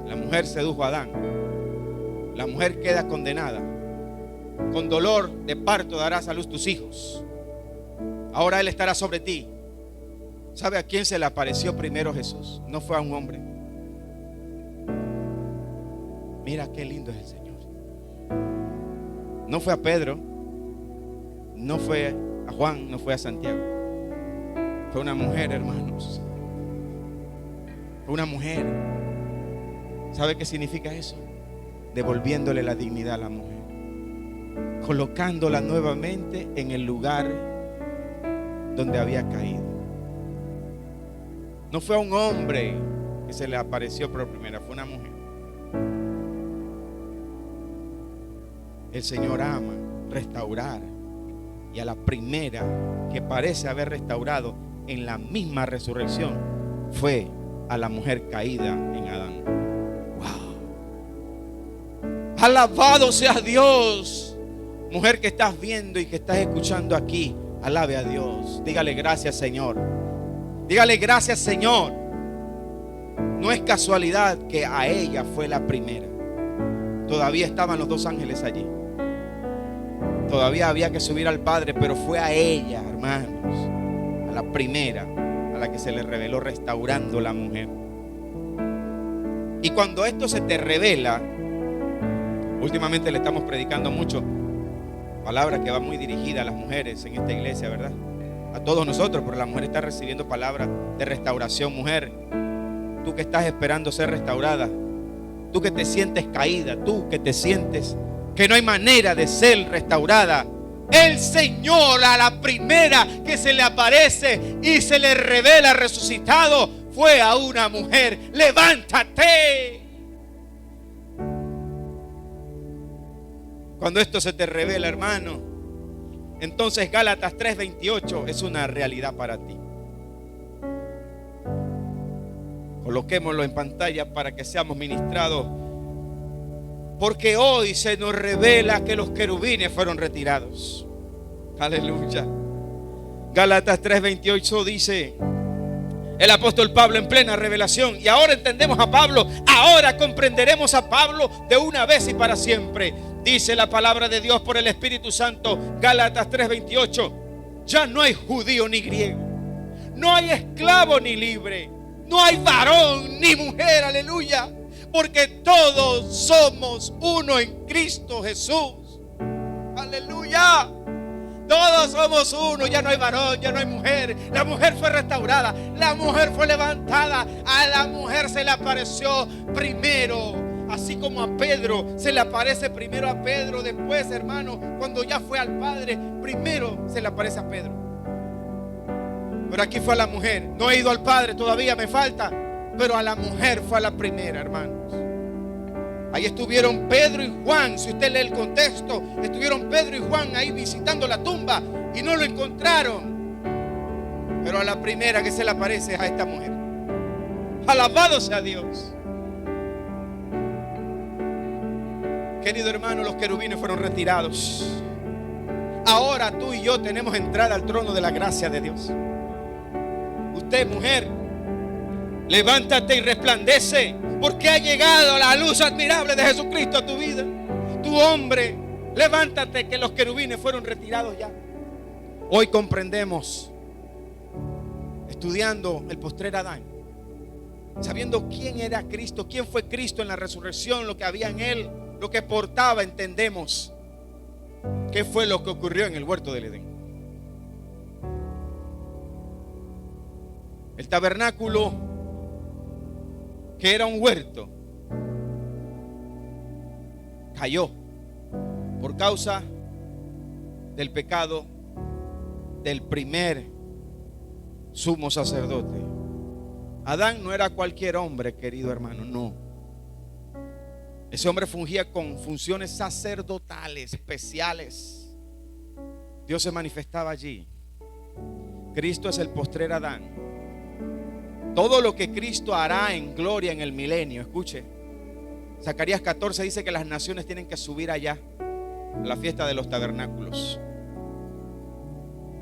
La mujer sedujo a Adán. La mujer queda condenada. Con dolor de parto darás a luz tus hijos. Ahora Él estará sobre ti. ¿Sabe a quién se le apareció primero Jesús? No fue a un hombre. Mira qué lindo es el Señor. No fue a Pedro, no fue a Juan, no fue a Santiago. Fue una mujer, hermanos. Fue una mujer. ¿Sabe qué significa eso? Devolviéndole la dignidad a la mujer, colocándola nuevamente en el lugar donde había caído. No fue a un hombre que se le apareció por primera, fue una mujer. El Señor ama restaurar, y a la primera que parece haber restaurado en la misma resurrección fue a la mujer caída en Adán. ¡Wow! Alabado sea Dios. Mujer que estás viendo y que estás escuchando aquí, alabe a Dios. Dígale: gracias, Señor. Dígale: gracias, Señor. No es casualidad que a ella fue la primera. Todavía estaban los dos ángeles allí. Todavía había que subir al Padre, pero fue a ella, hermanos, a la primera, a la que se le reveló restaurando la mujer. Y cuando esto se te revela, últimamente le estamos predicando mucho, palabra que va muy dirigida a las mujeres en esta iglesia, ¿verdad? A todos nosotros, pero la mujer está recibiendo palabras de restauración. Mujer, tú que estás esperando ser restaurada, tú que te sientes caída, tú que te sientes que no hay manera de ser restaurada, el Señor a la primera que se le aparece y se le revela resucitado fue a una mujer. Levántate. Cuando esto se te revela, hermano, entonces Gálatas 3:28 es una realidad para ti. Coloquémoslo en pantalla para que seamos ministrados. Porque hoy se nos revela que los querubines fueron retirados. Aleluya. Gálatas 3:28 dice el apóstol Pablo en plena revelación: y ahora entendemos a Pablo, ahora comprenderemos a Pablo de una vez y para siempre. Dice la palabra de Dios por el Espíritu Santo, Gálatas 3:28: ya no hay judío ni griego, no hay esclavo ni libre, no hay varón ni mujer, aleluya, porque todos somos uno en Cristo Jesús. Aleluya. Todos somos uno, ya no hay varón, ya no hay mujer. La mujer fue restaurada, la mujer fue levantada. A la mujer se le apareció primero Así como a Pedro se le aparece primero a Pedro, después, hermano, cuando ya fue al Padre, primero se le aparece a Pedro. Pero aquí fue a la mujer. No he ido al Padre, todavía me falta. Pero a la mujer fue a la primera, hermanos. Ahí estuvieron Pedro y Juan. Si usted lee el contexto, estuvieron Pedro y Juan ahí visitando la tumba y no lo encontraron. Pero a la primera que se le aparece es a esta mujer. Alabado sea Dios. Querido hermano, los querubines fueron retirados. Ahora tú y yo tenemos entrada al trono de la gracia de Dios. Usted, mujer, levántate y resplandece, porque ha llegado la luz admirable de Jesucristo a tu vida. Tu hombre, levántate, que los querubines fueron retirados ya. Hoy comprendemos, estudiando el postrer Adán, sabiendo quién era Cristo, quién fue Cristo en la resurrección, lo que había en él, lo que portaba, entendemos qué fue lo que ocurrió en el huerto del Edén. El tabernáculo, que era un huerto, cayó por causa del pecado del primer sumo sacerdote. Adán no era cualquier hombre, querido hermano, no. Ese hombre fungía con funciones sacerdotales especiales. Dios se manifestaba allí. Cristo es el postrer Adán. Todo lo que Cristo hará en gloria en el milenio, escuche, Zacarías 14 dice que las naciones tienen que subir allá a la fiesta de los tabernáculos.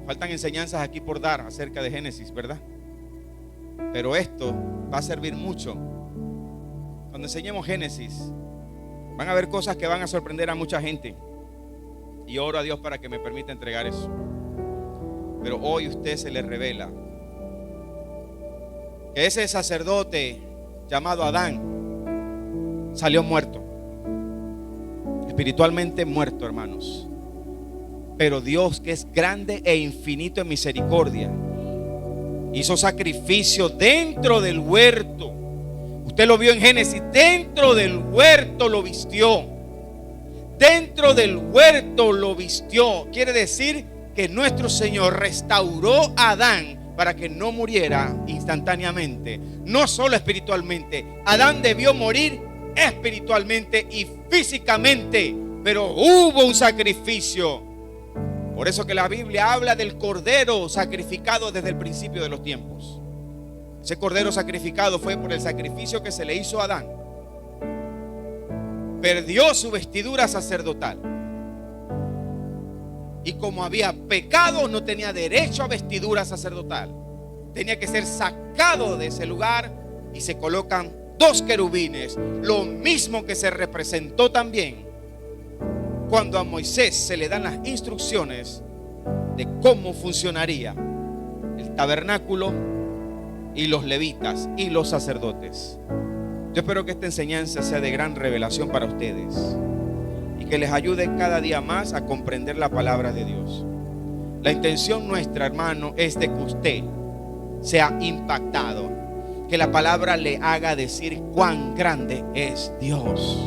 Faltan enseñanzas aquí por dar acerca de Génesis, ¿verdad? Pero esto va a servir mucho. Cuando enseñemos Génesis, van a haber cosas que van a sorprender a mucha gente. Y oro a Dios para que me permita entregar eso. Pero hoy usted se le revela que ese sacerdote llamado Adán salió muerto, espiritualmente muerto, hermanos. Pero Dios, que es grande e infinito en misericordia, hizo sacrificio dentro del huerto. Usted lo vio en Génesis, dentro del huerto lo vistió. Dentro del huerto lo vistió. Quiere decir que nuestro Señor restauró a Adán para que no muriera instantáneamente, no solo espiritualmente. Adán debió morir espiritualmente y físicamente, pero hubo un sacrificio. Por eso que la Biblia habla del cordero sacrificado desde el principio de los tiempos. Ese cordero sacrificado fue por el sacrificio que se le hizo a Adán. Perdió su vestidura sacerdotal. Y como había pecado, no tenía derecho a vestidura sacerdotal. Tenía que ser sacado de ese lugar y se colocan dos querubines. Lo mismo que se representó también cuando a Moisés se le dan las instrucciones de cómo funcionaría el tabernáculo y los levitas y los sacerdotes. Yo espero que esta enseñanza sea de gran revelación para ustedes y que les ayude cada día más a comprender la palabra de Dios. La intención nuestra, hermano, es de que usted sea impactado, que la palabra le haga decir cuán grande es Dios.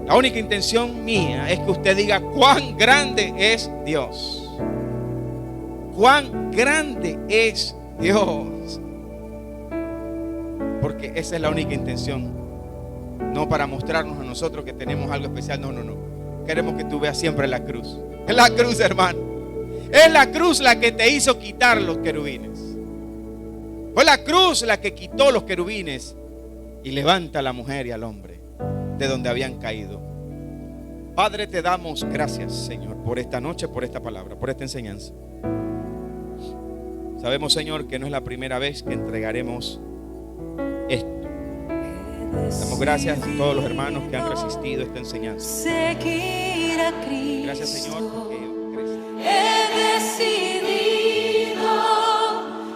La única intención mía es que usted diga cuán grande es Dios. Cuán grande es Dios. Porque esa es la única intención. No para mostrarnos a nosotros que tenemos algo especial. No. Queremos que tú veas siempre la cruz. Es la cruz, hermano. Es la cruz la que te hizo quitar los querubines. Fue la cruz la que quitó los querubines y levanta a la mujer y al hombre de donde habían caído. Padre, te damos gracias, Señor, por esta noche, por esta palabra, por esta enseñanza. Sabemos, Señor, que no es la primera vez que entregaremos esto. Damos gracias a todos los hermanos que han resistido esta enseñanza. Gracias, Señor, porque he decidido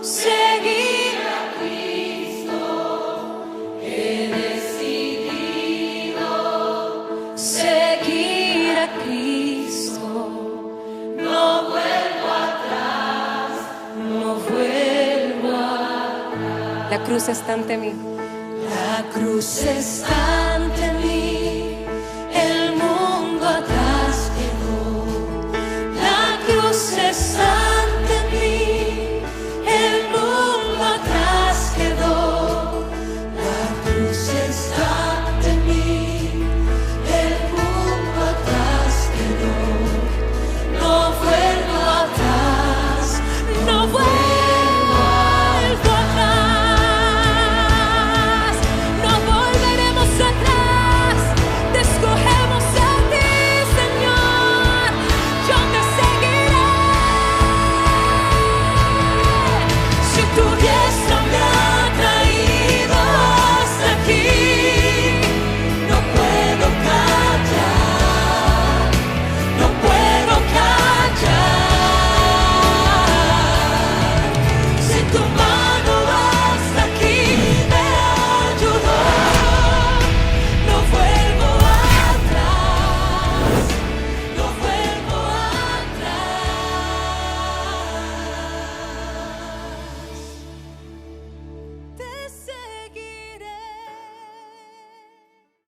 seguir a Cristo. He decidido seguir a Cristo. No vuelvo atrás, no vuelvo atrás. La cruz está ante mí. La cruz está ante mí, el mundo atrás quedó. La cruz está